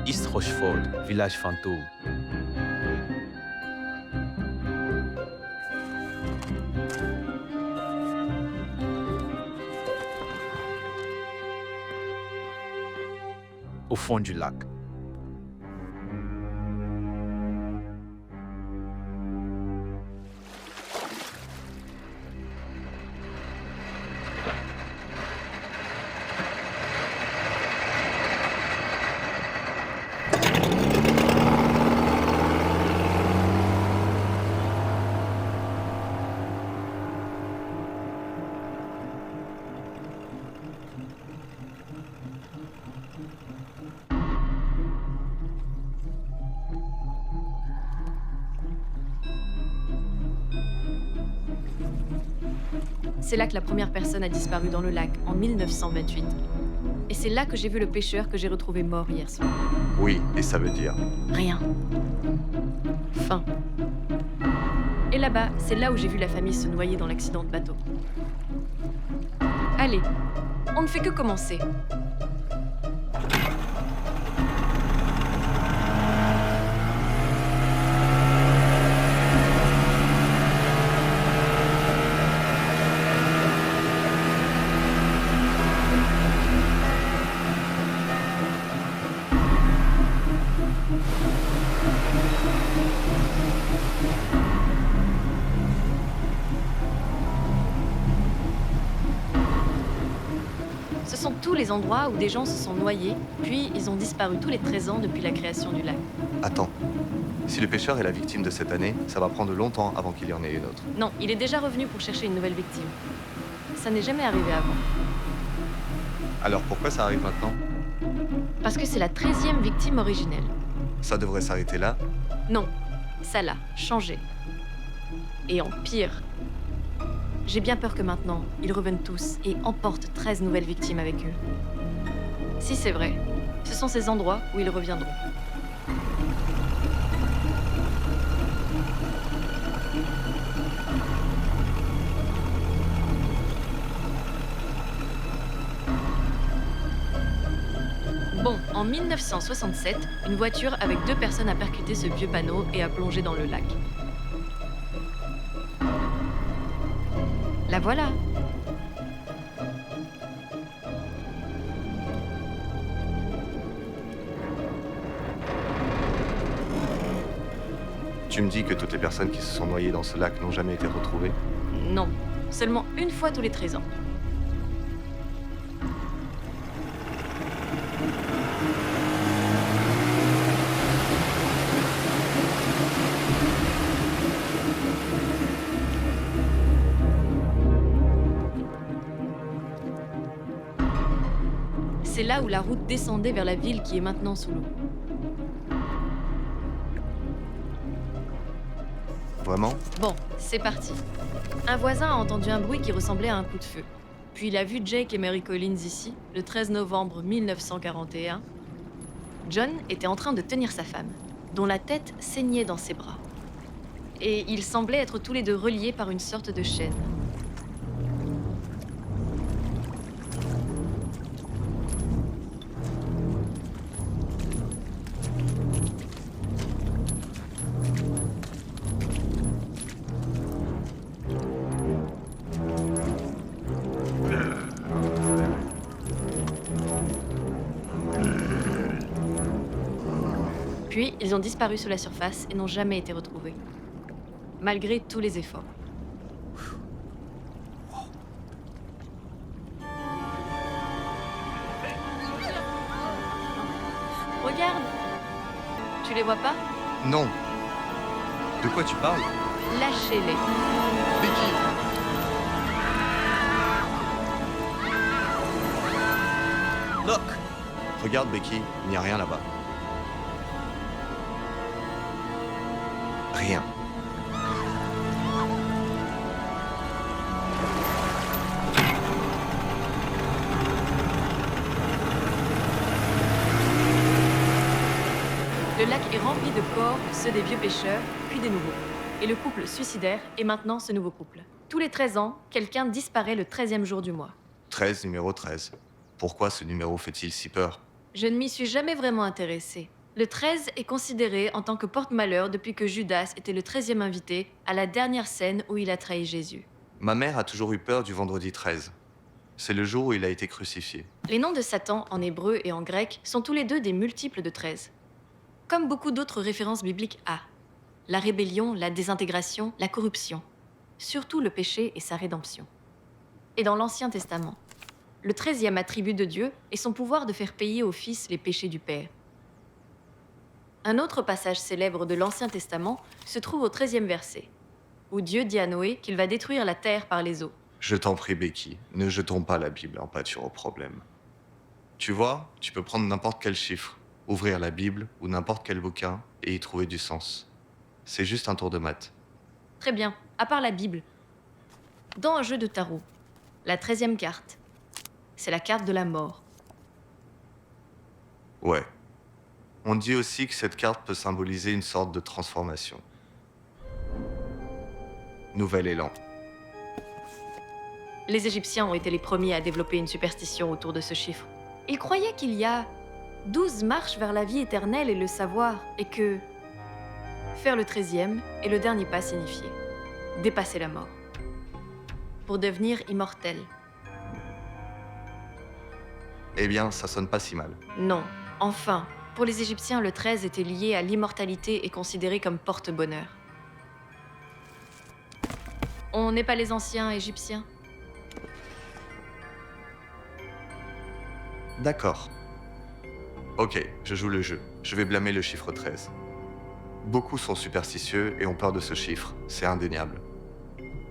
East Rochefort, village fantôme. Au fond du lac. C'est là que la première personne a disparu dans le lac, en 1928. Et c'est là que j'ai vu le pêcheur que j'ai retrouvé mort hier soir. Oui, et ça veut dire? Rien. Fin. Et là-bas, c'est là où j'ai vu la famille se noyer dans l'accident de bateau. Allez, on ne fait que commencer. Ce sont tous les endroits où des gens se sont noyés, puis ils ont disparu tous les 13 ans depuis la création du lac. Attends. Si le pêcheur est la victime de cette année, ça va prendre longtemps avant qu'il y en ait une autre. Non, il est déjà revenu pour chercher une nouvelle victime. Ça n'est jamais arrivé avant. Alors pourquoi ça arrive maintenant? Parce que c'est la 13e victime originelle. Ça devrait s'arrêter là? Non, ça l'a changé. Et en pire. J'ai bien peur que maintenant, ils reviennent tous et emportent 13 nouvelles victimes avec eux. Si c'est vrai, ce sont ces endroits où ils reviendront. Bon, en 1967, une voiture avec 2 personnes a percuté ce vieux panneau et a plongé dans le lac. La voilà. Tu me dis que toutes les personnes qui se sont noyées dans ce lac n'ont jamais été retrouvées? Non, seulement une fois tous les 13 ans. C'est là où la route descendait vers la ville qui est maintenant sous l'eau. Vraiment? Bon, c'est parti. Un voisin a entendu un bruit qui ressemblait à un coup de feu. Puis il a vu Jake et Mary Collins ici, le 13 novembre 1941. John était en train de tenir sa femme, dont la tête saignait dans ses bras. Et ils semblaient être tous les deux reliés par une sorte de chaîne. Puis, ils ont disparu sous la surface et n'ont jamais été retrouvés. Malgré tous les efforts. Regarde! Tu les vois pas? Non. De quoi tu parles? Lâchez-les. Vicky! Look! Regarde, Becky, il n'y a rien là-bas. Rien. Le lac est rempli de corps, ceux des vieux pêcheurs, puis des nouveaux. Et le couple suicidaire est maintenant ce nouveau couple. Tous les 13 ans, quelqu'un disparaît le 13e jour du mois. 13, numéro 13. Pourquoi ce numéro fait-il si peur? Je ne m'y suis jamais vraiment intéressée. Le 13 est considéré en tant que porte-malheur depuis que Judas était le 13e invité à la dernière scène où il a trahi Jésus. Ma mère a toujours eu peur du vendredi 13. C'est le jour où il a été crucifié. Les noms de Satan en hébreu et en grec sont tous les deux des multiples de 13. Comme beaucoup d'autres références bibliques à la rébellion, la désintégration, la corruption. Surtout le péché et sa rédemption. Et dans l'Ancien Testament, le 13e attribut de Dieu est son pouvoir de faire payer au Fils les péchés du Père. Un autre passage célèbre de l'Ancien Testament se trouve au 13e verset, où Dieu dit à Noé qu'il va détruire la terre par les eaux. Je t'en prie, Becky, ne jetons pas la Bible en pâture au problème. Tu vois, tu peux prendre n'importe quel chiffre, ouvrir la Bible ou n'importe quel bouquin et y trouver du sens. C'est juste un tour de maths. Très bien, à part la Bible. Dans un jeu de tarot, la 13e carte, c'est la carte de la mort. Ouais. On dit aussi que cette carte peut symboliser une sorte de transformation. Nouvel élan. Les Égyptiens ont été les premiers à développer une superstition autour de ce chiffre. Ils croyaient qu'il y a 12 marches vers la vie éternelle et le savoir, et que faire le 13e est le dernier pas signifié dépasser la mort, pour devenir immortel. Eh bien, ça sonne pas si mal. Non, enfin, pour les Égyptiens, le 13 était lié à l'immortalité et considéré comme porte-bonheur. On n'est pas les anciens Égyptiens? D'accord. Ok, je joue le jeu. Je vais blâmer le chiffre 13. Beaucoup sont superstitieux et ont peur de ce chiffre, c'est indéniable.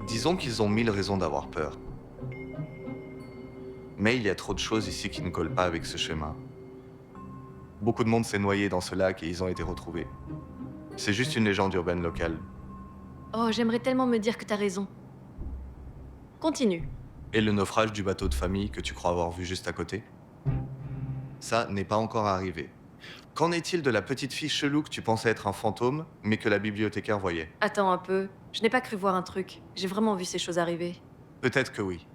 Disons qu'ils ont 1000 raisons d'avoir peur. Mais il y a trop de choses ici qui ne collent pas avec ce chemin. Beaucoup de monde s'est noyé dans ce lac et ils ont été retrouvés. C'est juste une légende urbaine locale. Oh, j'aimerais tellement me dire que t'as raison. Continue. Et le naufrage du bateau de famille que tu crois avoir vu juste à côté? Ça n'est pas encore arrivé. Qu'en est-il de la petite fille chelou que tu pensais être un fantôme, mais que la bibliothécaire voyait? Attends un peu, je n'ai pas cru voir un truc. J'ai vraiment vu ces choses arriver. Peut-être que oui.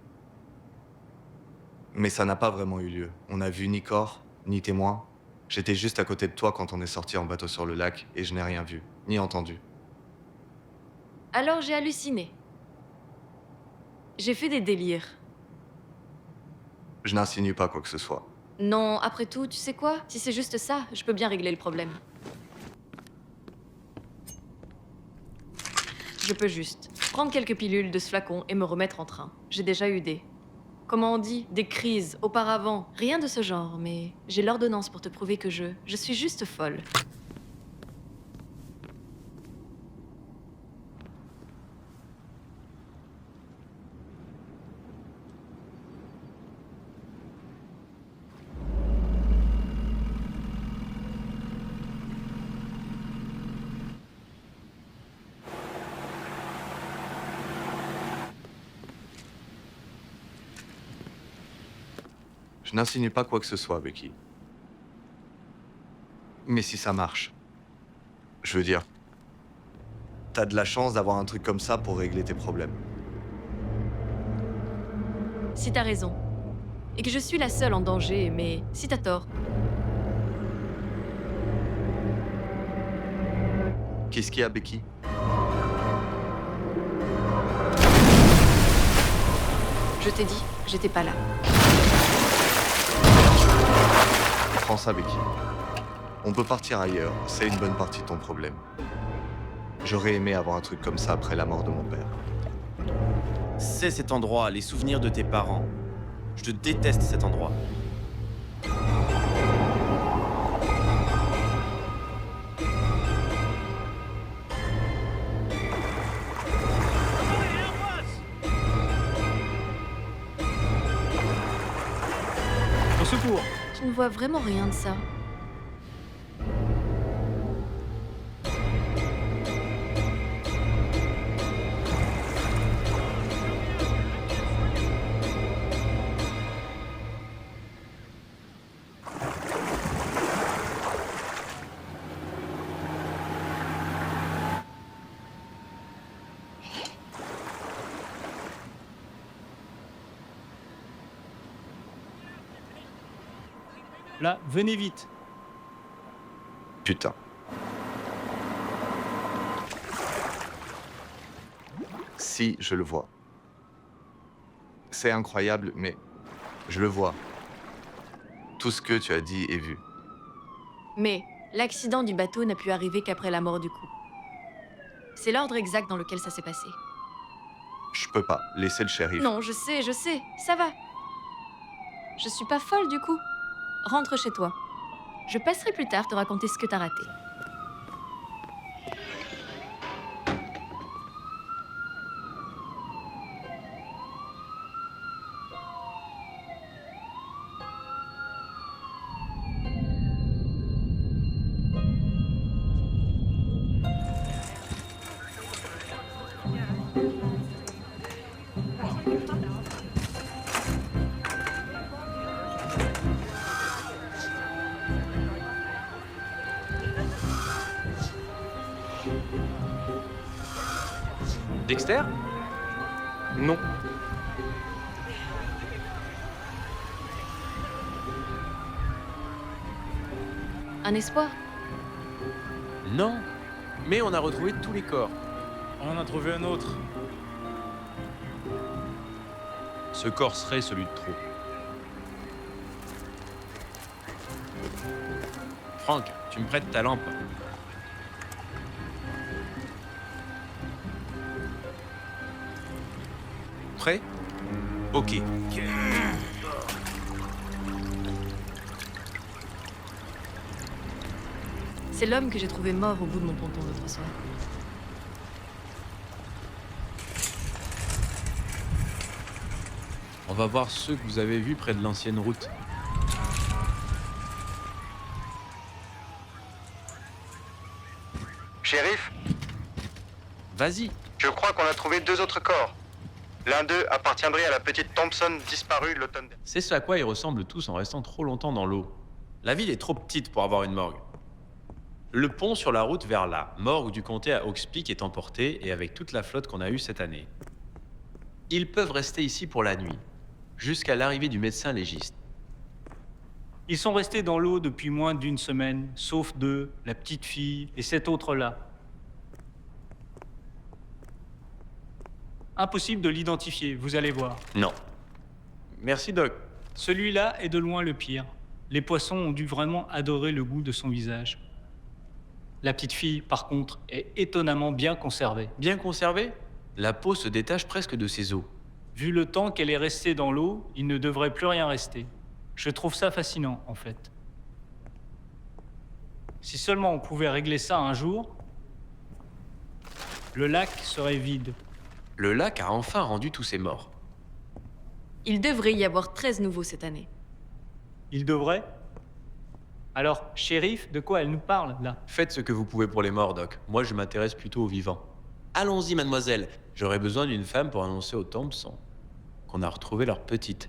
Mais ça n'a pas vraiment eu lieu. On n'a vu ni corps, ni témoin. J'étais juste à côté de toi quand on est sorti en bateau sur le lac et je n'ai rien vu, ni entendu. Alors j'ai halluciné. J'ai fait des délires. Je n'insinue pas quoi que ce soit. Non, après tout, tu sais quoi? Si c'est juste ça, je peux bien régler le problème. Je peux juste prendre quelques pilules de ce flacon et me remettre en train. J'ai déjà eu comment on dit, des crises auparavant. Rien de ce genre, mais j'ai l'ordonnance pour te prouver que je suis juste folle. Je n'insinue pas quoi que ce soit, Becky. Mais si ça marche, je veux dire, t'as de la chance d'avoir un truc comme ça pour régler tes problèmes. Si t'as raison. Et que je suis la seule en danger, mais si t'as tort. Qu'est-ce qu'il y a, Becky? Je t'ai dit, j'étais pas là. Prends ça, Becky. On peut partir ailleurs, c'est une bonne partie de ton problème. J'aurais aimé avoir un truc comme ça après la mort de mon père. C'est cet endroit, les souvenirs de tes parents. Je déteste cet endroit. Au secours! Je ne vois vraiment rien de ça. Là, venez vite. Putain. Si, je le vois. C'est incroyable, mais je le vois. Tout ce que tu as dit est vu. Mais l'accident du bateau n'a pu arriver qu'après la mort du couple. C'est l'ordre exact dans lequel ça s'est passé. Je peux pas. Laisser le shérif. Non, je sais, ça va. Je suis pas folle du coup. Rentre chez toi. Je passerai plus tard te raconter ce que t'as raté. Dexter? Non. Un espoir? Non. Mais on a retrouvé tous les corps. On en a trouvé un autre. Ce corps serait celui de trop. Franck, tu me prêtes ta lampe? Prêt? Ok. C'est l'homme que j'ai trouvé mort au bout de mon ponton l'autre soir. On va voir ceux que vous avez vus près de l'ancienne route. Shérif, Vas-y. je crois qu'on a trouvé 2 autres corps. L'un d'eux appartiendrait à la petite Thompson disparue l'automne dernier. C'est ce à quoi ils ressemblent tous en restant trop longtemps dans l'eau. La ville est trop petite pour avoir une morgue. Le pont sur la route vers la morgue du comté à Hawks Peak est emporté et avec toute la flotte qu'on a eue cette année. Ils peuvent rester ici pour la nuit, jusqu'à l'arrivée du médecin légiste. Ils sont restés dans l'eau depuis moins d'une semaine, sauf 2, la petite fille et cet autre-là. Impossible de l'identifier, vous allez voir. Non. Merci, Doc. Celui-là est de loin le pire. Les poissons ont dû vraiment adorer le goût de son visage. La petite fille, par contre, est étonnamment bien conservée. Bien conservé? La peau se détache presque de ses os. Vu le temps qu'elle est restée dans l'eau, il ne devrait plus rien rester. Je trouve ça fascinant, en fait. Si seulement on pouvait régler ça un jour, le lac serait vide. Le lac a enfin rendu tous ses morts. Il devrait y avoir 13 nouveaux cette année. Il devrait? Alors, shérif, de quoi elle nous parle, là? Faites ce que vous pouvez pour les morts, Doc. Moi, je m'intéresse plutôt aux vivants. Allons-y, mademoiselle. J'aurais besoin d'une femme pour annoncer aux Thompson qu'on a retrouvé leur petite.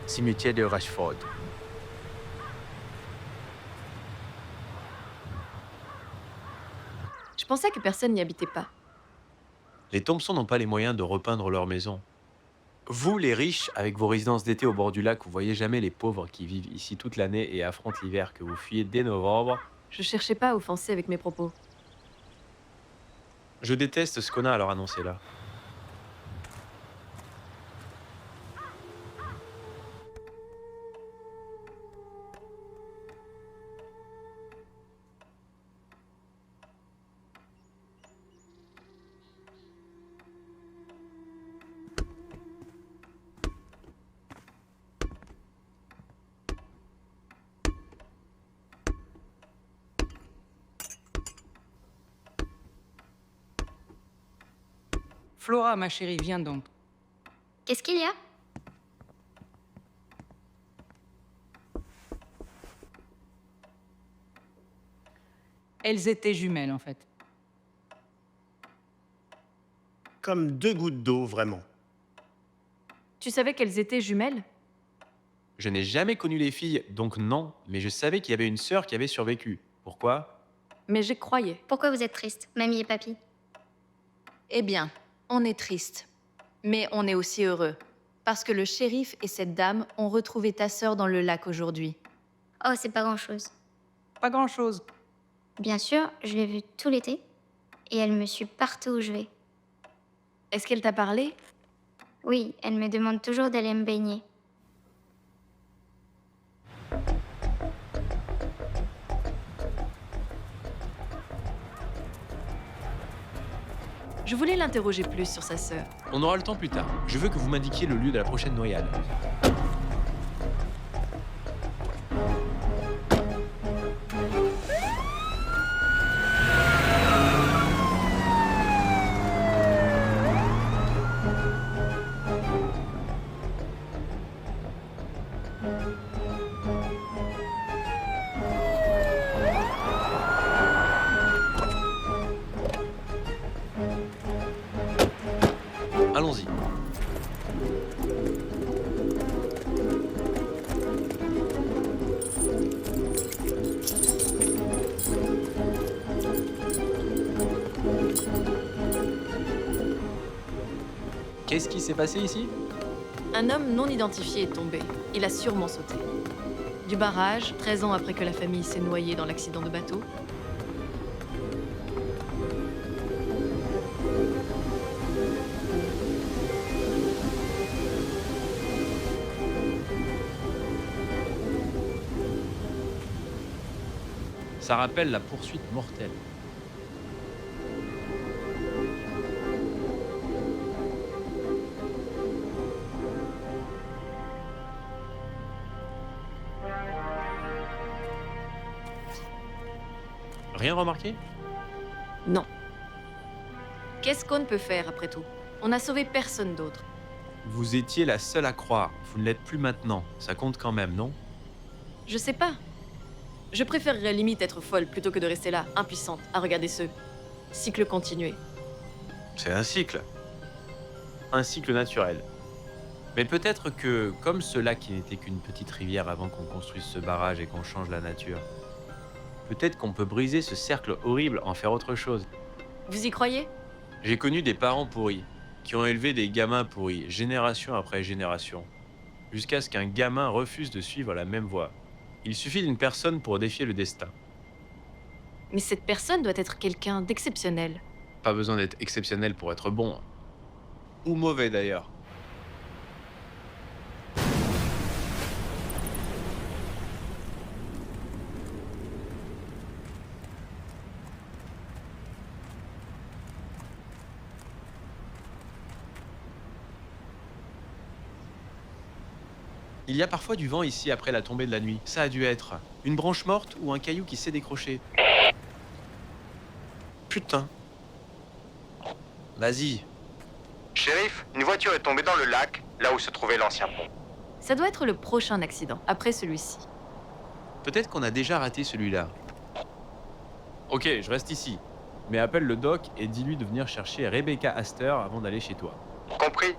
Cimetière de Rashford. Je pensais que personne n'y habitait pas. Les Thompson n'ont pas les moyens de repeindre leur maison. Vous, les riches, avec vos résidences d'été au bord du lac, vous voyez jamais les pauvres qui vivent ici toute l'année et affrontent l'hiver que vous fuyez dès novembre. Je cherchais pas à offenser avec mes propos. Je déteste ce qu'on a à leur annoncer là. Flora, ma chérie, viens donc. Qu'est-ce qu'il y a? Elles étaient jumelles, en fait. Comme 2 gouttes d'eau, vraiment. Tu savais qu'elles étaient jumelles? Je n'ai jamais connu les filles, donc non, mais je savais qu'il y avait une sœur qui avait survécu. Pourquoi? Mais j'y croyais. Pourquoi vous êtes triste, mamie et papy? Eh bien, on est triste. Mais on est aussi heureux. Parce que le shérif et cette dame ont retrouvé ta sœur dans le lac aujourd'hui. Oh, c'est pas grand-chose. Pas grand-chose. Bien sûr, je l'ai vue tout l'été. Et elle me suit partout où je vais. Est-ce qu'elle t'a parlé? Oui, elle me demande toujours d'aller me baigner. Je voulais l'interroger plus sur sa sœur. On aura le temps plus tard. Je veux que vous m'indiquiez le lieu de la prochaine noyade. Allons-y. Qu'est-ce qui s'est passé ici? Un homme non identifié est tombé. Il a sûrement sauté. Du barrage, 13 ans après que la famille s'est noyée dans l'accident de bateau. Ça rappelle la poursuite mortelle. Rien remarqué? Non. Qu'est-ce qu'on peut faire après tout? On n'a sauvé personne d'autre. Vous étiez la seule à croire. Vous ne l'êtes plus maintenant. Ça compte quand même, non? Je sais pas. Je préférerais limite être folle plutôt que de rester là, impuissante, à regarder ce cycle continuer. C'est un cycle. Un cycle naturel. Mais peut-être que, comme ce lac qui n'était qu'une petite rivière avant qu'on construise ce barrage et qu'on change la nature, peut-être qu'on peut briser ce cercle horrible, en faire autre chose. Vous y croyez? J'ai connu des parents pourris, qui ont élevé des gamins pourris, génération après génération, jusqu'à ce qu'un gamin refuse de suivre la même voie. Il suffit d'une personne pour défier le destin. Mais cette personne doit être quelqu'un d'exceptionnel. Pas besoin d'être exceptionnel pour être bon. Ou mauvais d'ailleurs. Il y a parfois du vent ici après la tombée de la nuit. Ça a dû être une branche morte ou un caillou qui s'est décroché. Putain. Vas-y. Shérif, une voiture est tombée dans le lac, là où se trouvait l'ancien pont. Ça doit être le prochain accident, après celui-ci. Peut-être qu'on a déjà raté celui-là. Ok, je reste ici. Mais appelle le doc et dis-lui de venir chercher Rebecca Astor avant d'aller chez toi. Compris.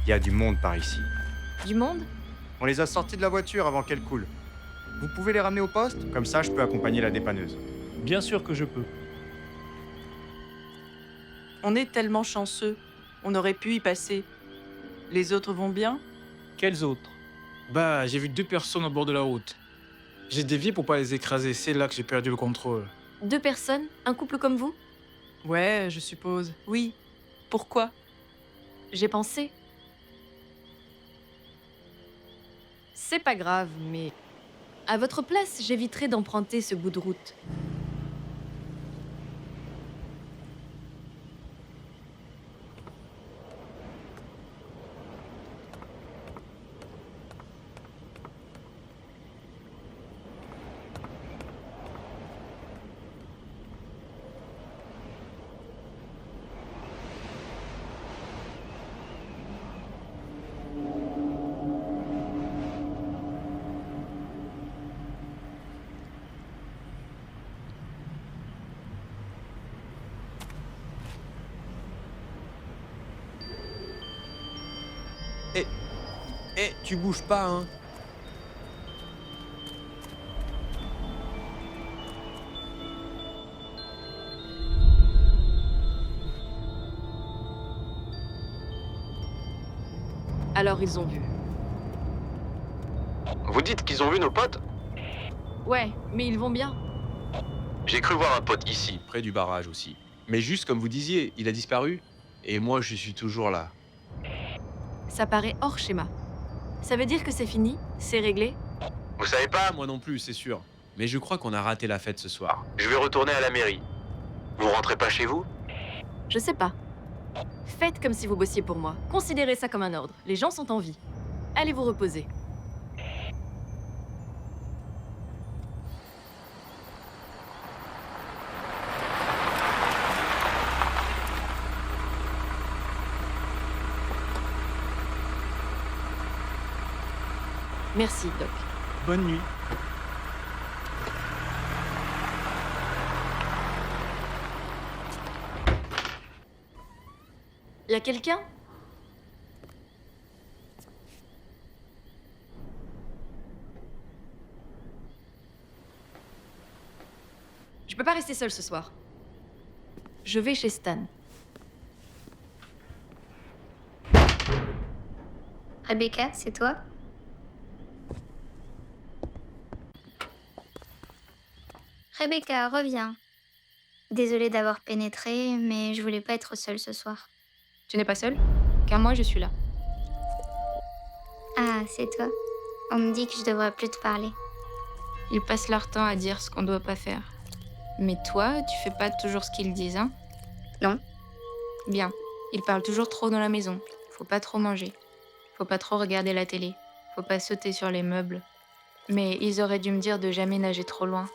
Il y a du monde par ici. Du monde? On les a sortis de la voiture avant qu'elle coule. Vous pouvez les ramener au poste? Comme ça, je peux accompagner la dépanneuse. Bien sûr que je peux. On est tellement chanceux. On aurait pu y passer. Les autres vont bien? Quels autres? Bah, j'ai vu 2 personnes au bord de la route. J'ai dévié pour pas les écraser, c'est là que j'ai perdu le contrôle. 2 personnes? Un couple comme vous? Ouais, je suppose. Oui. Pourquoi? J'ai pensé. C'est pas grave, mais... À votre place, j'éviterais d'emprunter ce bout de route. Tu bouges pas, hein? Alors ils ont vu. Vous dites qu'ils ont vu nos potes? Ouais, mais ils vont bien. J'ai cru voir un pote ici, près du barrage aussi. Mais juste comme vous disiez, il a disparu. Et moi, je suis toujours là. Ça paraît hors schéma. Ça veut dire que c'est fini? C'est réglé? Vous savez pas, moi non plus, c'est sûr. Mais je crois qu'on a raté la fête ce soir. Je vais retourner à la mairie. Vous rentrez pas chez vous? Je sais pas. Faites comme si vous bossiez pour moi. Considérez ça comme un ordre. Les gens sont en vie. Allez vous reposer. Merci, Doc. Bonne nuit. Y a quelqu'un? Je peux pas rester seule ce soir. Je vais chez Stan. Rebecca, c'est toi? Rebecca, reviens. Désolée d'avoir pénétré, mais je voulais pas être seule ce soir. Tu n'es pas seule? Car moi, je suis là. Ah, c'est toi. On me dit que je devrais plus te parler. Ils passent leur temps à dire ce qu'on doit pas faire. Mais toi, tu fais pas toujours ce qu'ils disent, hein? Non. Bien. Ils parlent toujours trop dans la maison. Faut pas trop manger. Faut pas trop regarder la télé. Faut pas sauter sur les meubles. Mais ils auraient dû me dire de jamais nager trop loin.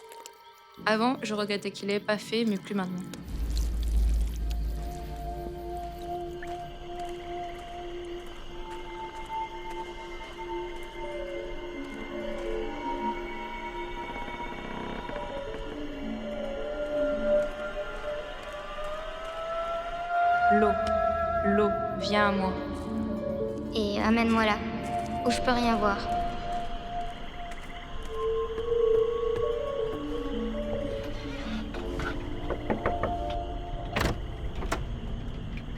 Avant, je regrettais qu'il l'ait pas fait, mais plus maintenant. L'eau, viens à moi. Et amène-moi là, où je peux rien voir.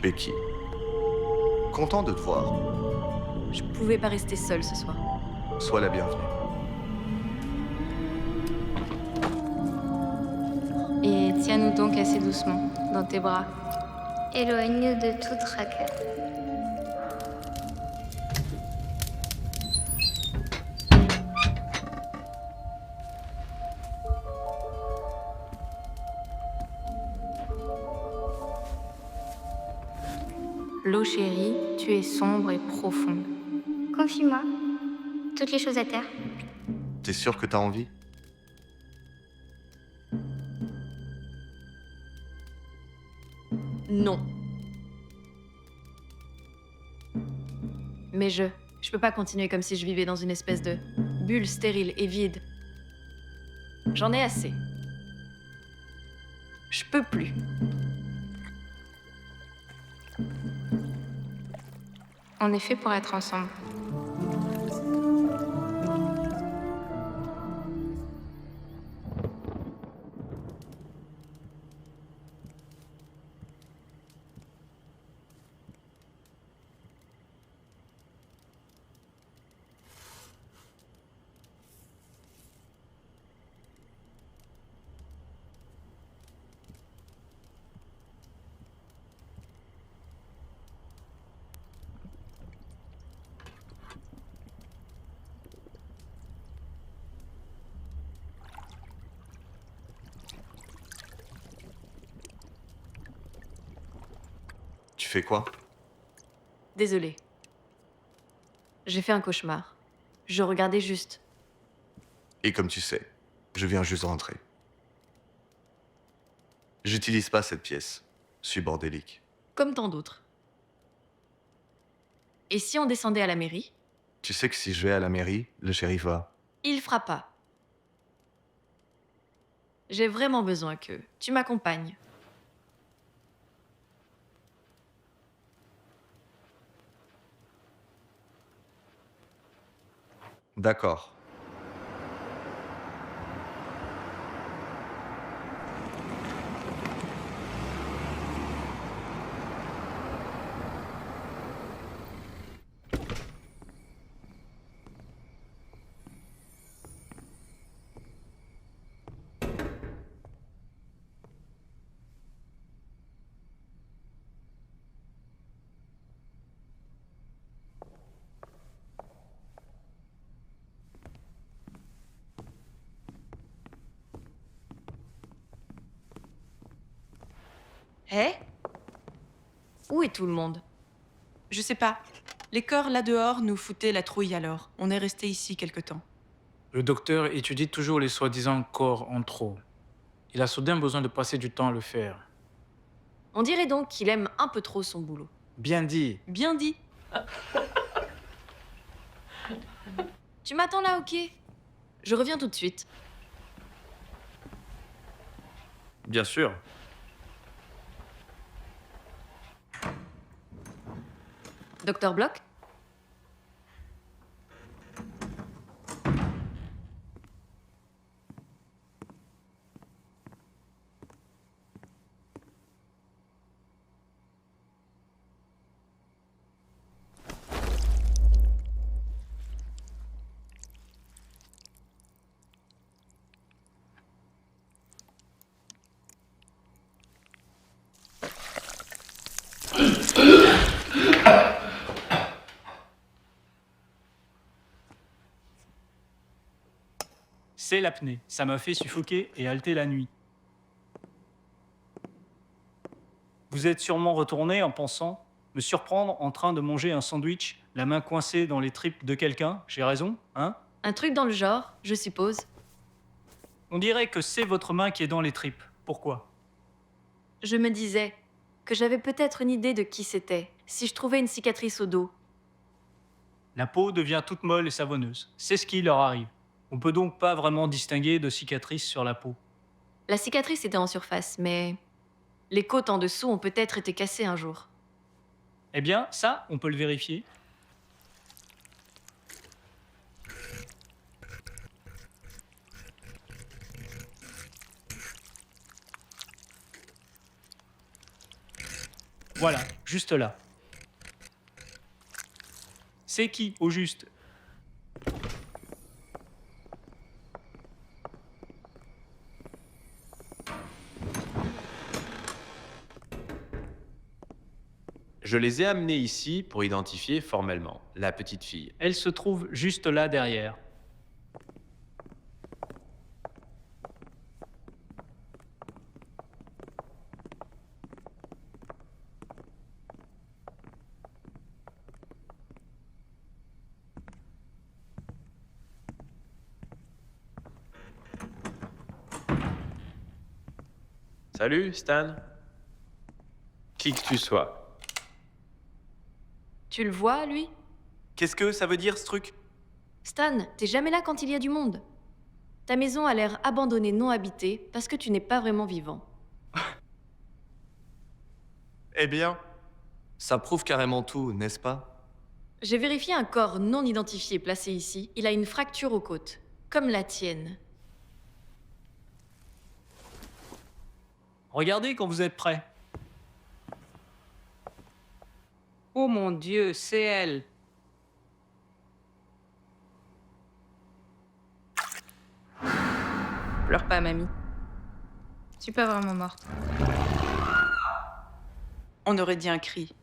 Becky. Content de te voir. Je pouvais pas rester seule ce soir. Sois la bienvenue. Et tiens-nous donc assez doucement, dans tes bras. Éloigne-nous de toute tracas. L'eau chérie, tu es sombre et profonde. Confie-moi. Toutes les choses à terre. T'es sûr que t'as envie? Non. Mais je peux pas continuer comme si je vivais dans une espèce de bulle stérile et vide. J'en ai assez. Je peux plus. On est fait pour être ensemble. fais quoi? Désolée. J'ai fait un cauchemar. Je regardais juste. Et comme tu sais, je viens juste de rentrer. J'utilise pas cette pièce. Je suis bordélique. Comme tant d'autres. Et si on descendait à la mairie? Tu sais que si je vais à la mairie, le shérif va. Il fera pas. J'ai vraiment besoin que tu m'accompagnes. D'accord. Hé? Où est tout le monde? Je sais pas. Les corps là dehors nous foutaient la trouille alors. On est resté ici quelque temps. Le docteur étudie toujours les soi-disant corps en trop. Il a soudain besoin de passer du temps à le faire. On dirait donc qu'il aime un peu trop son boulot. Bien dit. Bien dit. Tu m'attends là, ok? Je reviens tout de suite. Bien sûr. Docteur Bloch? C'est l'apnée. Ça m'a fait suffoquer et halter la nuit. Vous êtes sûrement retourné en pensant me surprendre en train de manger un sandwich, la main coincée dans les tripes de quelqu'un. J'ai raison, hein? Un truc dans le genre, je suppose. On dirait que c'est votre main qui est dans les tripes. Pourquoi? Je me disais que j'avais peut-être une idée de qui c'était, si je trouvais une cicatrice au dos. La peau devient toute molle et savonneuse. C'est ce qui leur arrive. On peut donc pas vraiment distinguer de cicatrices sur la peau. La cicatrice était en surface, mais les côtes en dessous ont peut-être été cassées un jour. Eh bien, ça, on peut le vérifier. Voilà, juste là. C'est qui, au juste? Je les ai amenés ici pour identifier formellement la petite fille. Elle se trouve juste là derrière. Salut, Stan. Qui que tu sois. Tu le vois, lui? Qu'est-ce que ça veut dire, ce truc? Stan, t'es jamais là quand il y a du monde. Ta maison a l'air abandonnée, non habitée, parce que tu n'es pas vraiment vivant. Eh bien, Ça prouve carrément tout, n'est-ce pas? J'ai vérifié un corps non identifié placé ici. Il a une fracture aux côtes, comme la tienne. Regardez quand vous êtes prêts. Oh mon Dieu, c'est elle. Pleure pas, mamie. Je suis pas vraiment morte. On aurait dit un cri.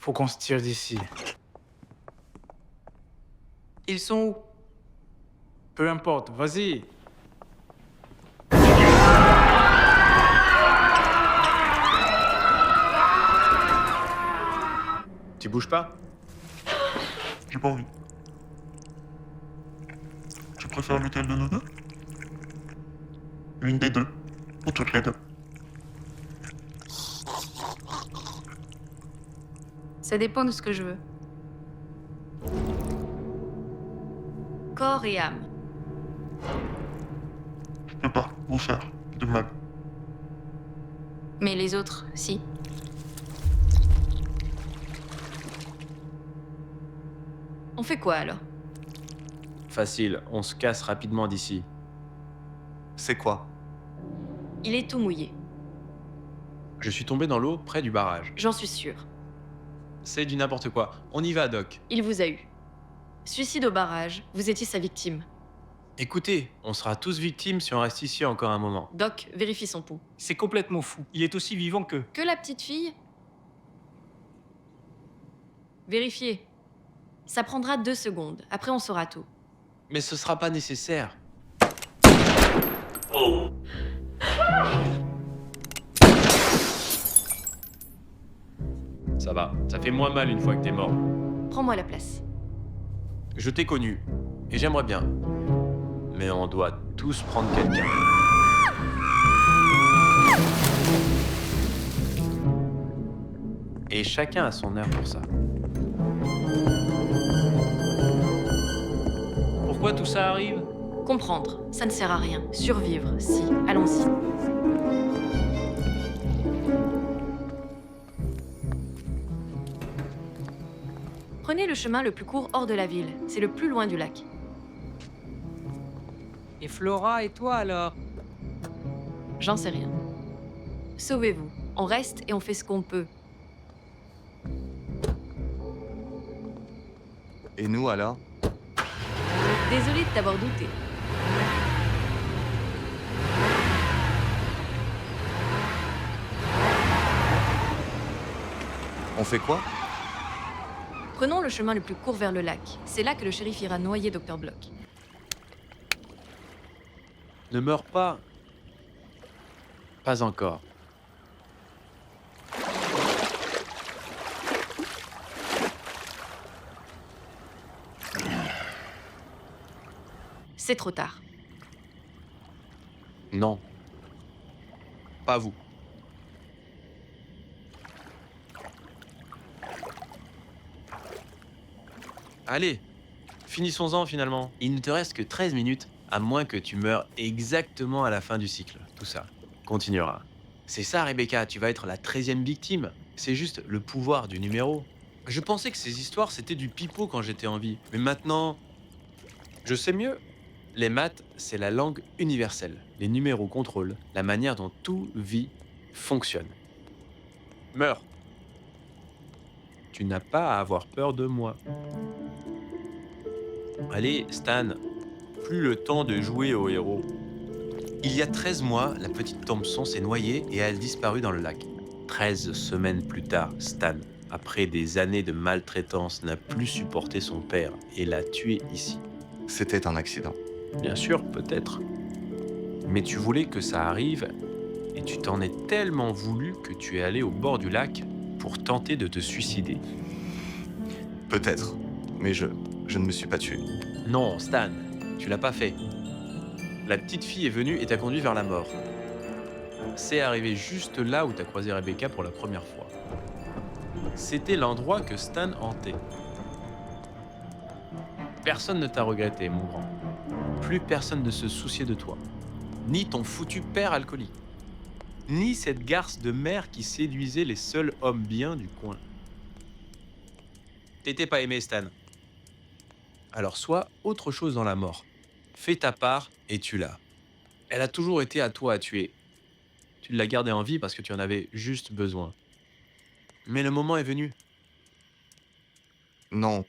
Faut qu'on se tire d'ici. Ils sont où? Peu importe, vas-y. Tu bouges pas? J'ai pas envie. Tu préfères lequel de nous deux? Une des deux. Ou toutes les deux. Ça dépend de ce que je veux. Corps et âme. Je peux pas vous faire de mal. Mais les autres, si. On fait quoi alors? Facile, on se casse rapidement d'ici. C'est quoi? Il est tout mouillé. Je suis tombé dans l'eau près du barrage. J'en suis sûr. C'est du n'importe quoi. On y va, Doc. Il vous a eu. Suicide au barrage, vous étiez sa victime. Écoutez, on sera tous victimes si on reste ici encore un moment. Doc, vérifie son pouls. C'est complètement fou. Il est aussi vivant que... Que la petite fille? Vérifiez. Ça prendra 2 secondes. Après, on saura tout. Mais ce sera pas nécessaire. Ça va, ça fait moins mal une fois que t'es mort. Prends-moi la place. Je t'ai connu, et j'aimerais bien. Mais on doit tous prendre quelqu'un. Et chacun a son heure pour ça. Pourquoi tout ça arrive? Comprendre, ça ne sert à rien. Survivre, si. Allons-y. Prenez le chemin le plus court hors de la ville. C'est le plus loin du lac. Et Flora et toi alors? J'en sais rien. Sauvez-vous. On reste et on fait ce qu'on peut. Et nous alors? Désolée de t'avoir douté. On fait quoi? Prenons le chemin le plus court vers le lac. C'est là que le shérif ira noyer Dr. Block. Ne meurs pas. Pas encore. C'est trop tard. Non. Pas vous. Allez, finissons-en finalement. Il ne te reste que 13 minutes, à moins que tu meures exactement à la fin du cycle. Tout ça continuera. C'est ça, Rebecca, tu vas être la 13e victime. C'est juste le pouvoir du numéro. Je pensais que ces histoires, c'était du pipeau quand j'étais en vie. Mais maintenant, je sais mieux. Les maths, c'est la langue universelle. Les numéros contrôlent la manière dont tout vie fonctionne. Meurs. Tu n'as pas à avoir peur de moi. Allez, Stan, plus le temps de jouer au héros. Il y a 13 mois, la petite Thompson s'est noyée et a disparu dans le lac. 13 semaines plus tard, Stan, après des années de maltraitance, n'a plus supporté son père et l'a tué ici. C'était un accident. Bien sûr, peut-être. Mais tu voulais que ça arrive et tu t'en es tellement voulu que tu es allé au bord du lac pour tenter de te suicider. Peut-être, mais je ne me suis pas tué. Non, Stan, tu l'as pas fait. La petite fille est venue et t'a conduit vers la mort. C'est arrivé juste là où t'as croisé Rebecca pour la première fois. C'était l'endroit que Stan hantait. Personne ne t'a regretté, mon grand. Plus personne ne se souciait de toi. Ni ton foutu père alcoolique. Ni cette garce de mère qui séduisait les seuls hommes bien du coin. T'étais pas aimé, Stan. Alors sois autre chose dans la mort. Fais ta part et tue-la. Elle a toujours été à toi à tuer. Tu l'as gardée en vie parce que tu en avais juste besoin. Mais le moment est venu. Non.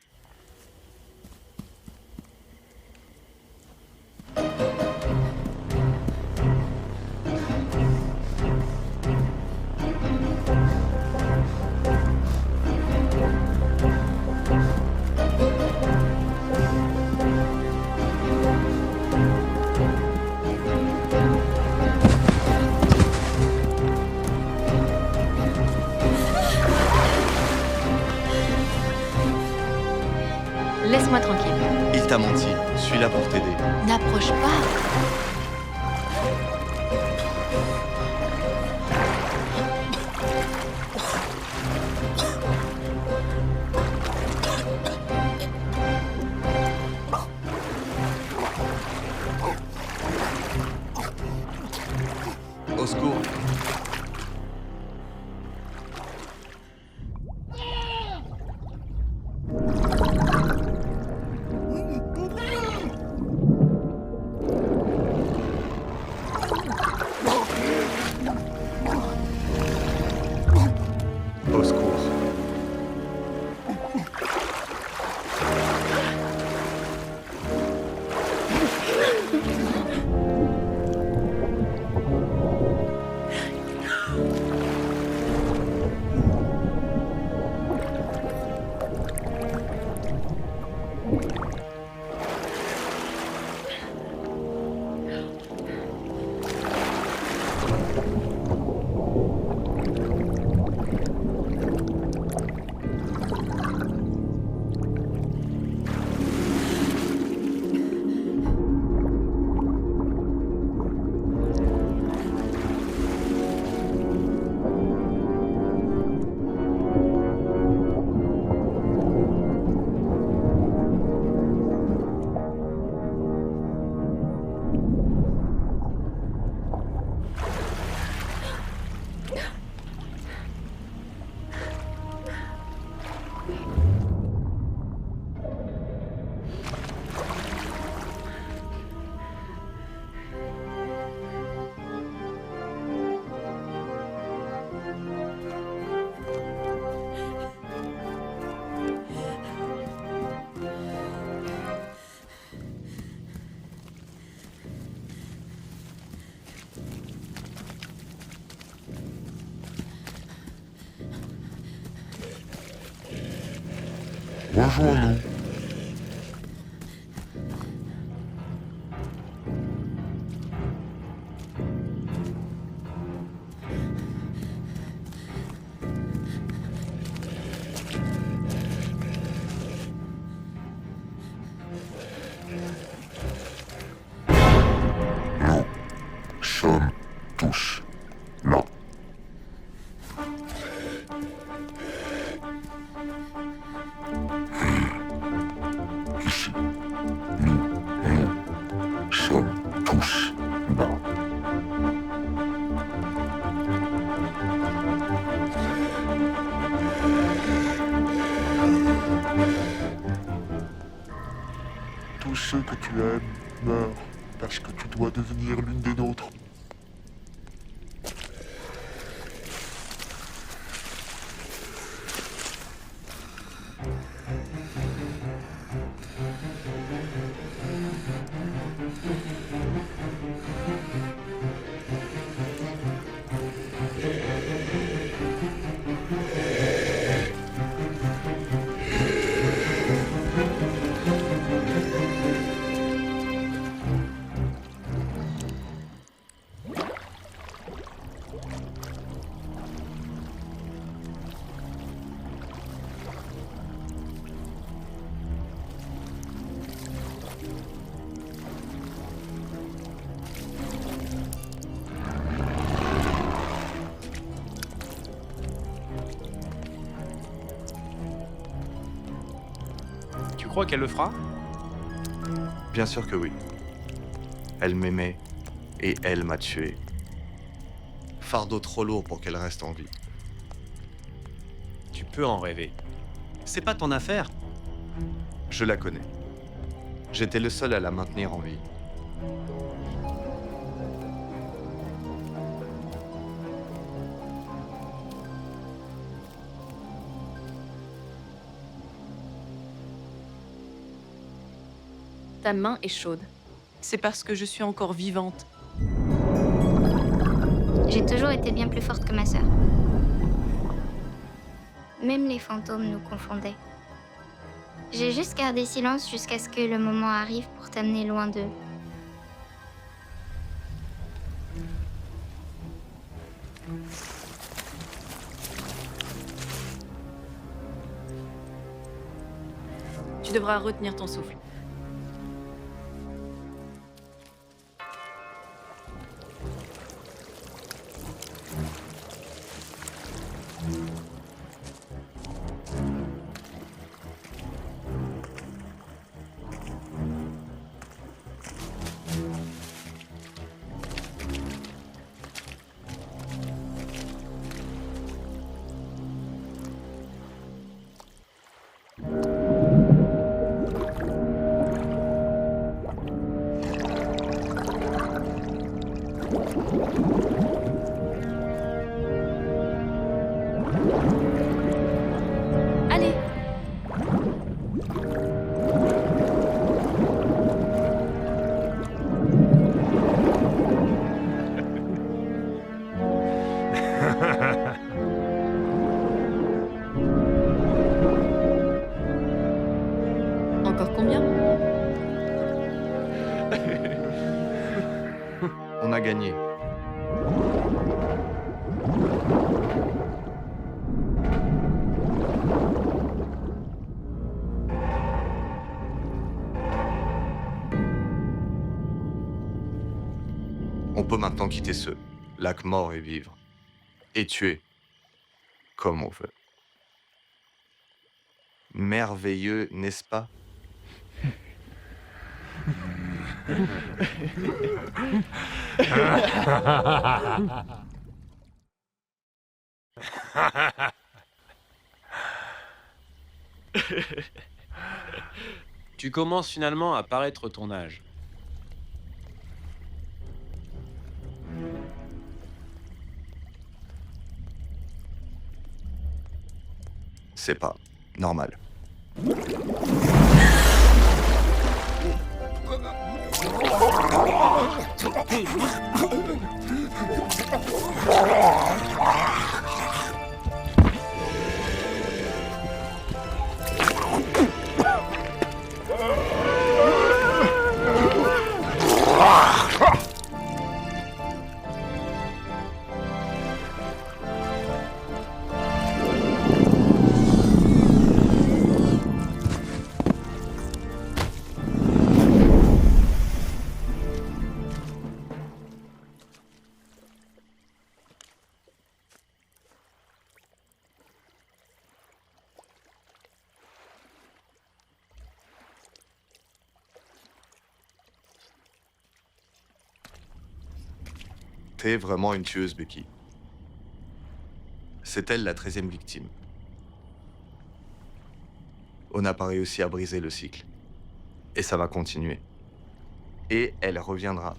Elle t'a menti. Je suis là pour t'aider. N'approche pas. Au secours. Au secours. Rejoins-nous. Nous sommes tous là. Ici, nous sommes tous là. Tous ceux que tu aimes meurent parce que tu dois devenir l'une des nôtres. Tu crois qu'elle le fera? Bien sûr que oui. Elle m'aimait et elle m'a tué. Fardeau trop lourd pour qu'elle reste en vie. Tu peux en rêver. C'est pas ton affaire. Je la connais. J'étais le seul à la maintenir en vie. Ta main est chaude. C'est parce que je suis encore vivante. J'ai toujours été bien plus forte que ma sœur. Même les fantômes nous confondaient. J'ai juste gardé silence jusqu'à ce que le moment arrive pour t'amener loin d'eux. Tu devras retenir ton souffle. On a gagné. On peut maintenant quitter ce lac mort et vivre. Et tuer. Comme on veut. Merveilleux, n'est-ce pas? Tu commences finalement à paraître ton âge. C'est pas normal. T'es vraiment une tueuse, Becky. C'est elle la 13e victime. On a pas réussi à briser le cycle. Et ça va continuer. Et elle reviendra.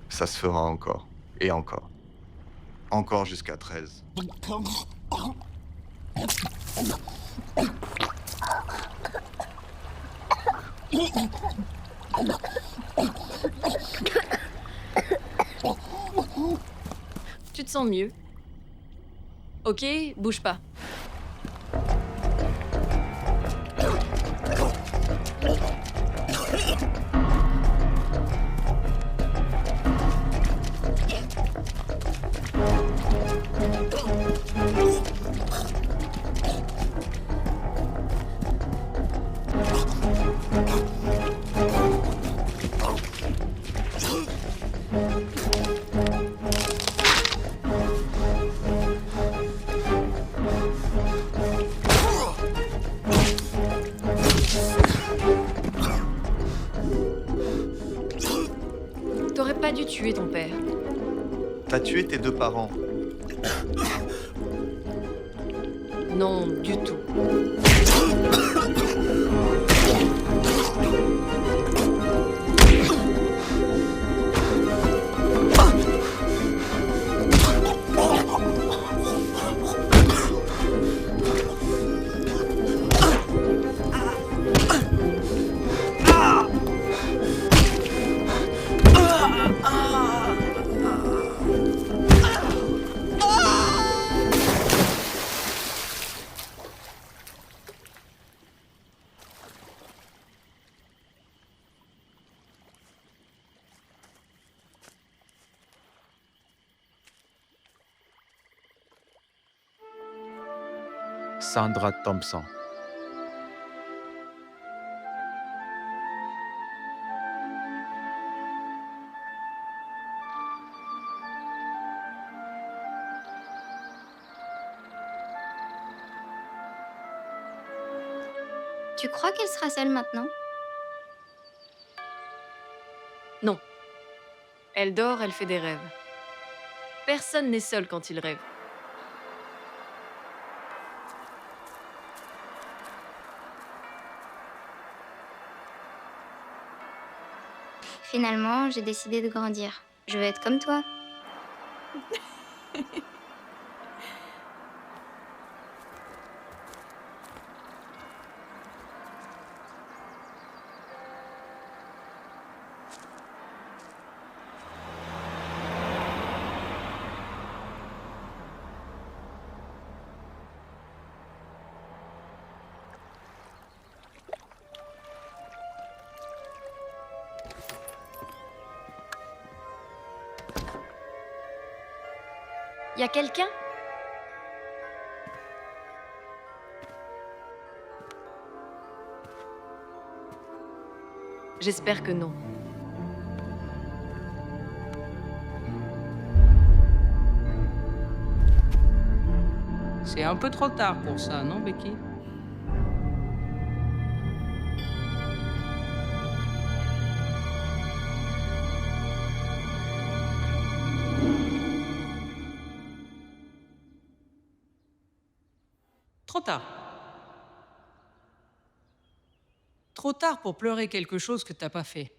Ça se fera encore. Et encore. Encore jusqu'à 13. Tu te sens mieux? Ok, bouge pas. T'aurais pas dû tuer ton père. T'as tué tes 2 parents. Non, du tout. Sandra Thompson. Tu crois qu'elle sera seule maintenant? Non. Elle dort, elle fait des rêves. Personne n'est seul quand il rêve. Finalement, j'ai décidé de grandir. Je veux être comme toi. Y a quelqu'un? J'espère que non. C'est un peu trop tard pour ça, non, Becky? Trop tard. Trop tard pour pleurer quelque chose que t'as pas fait.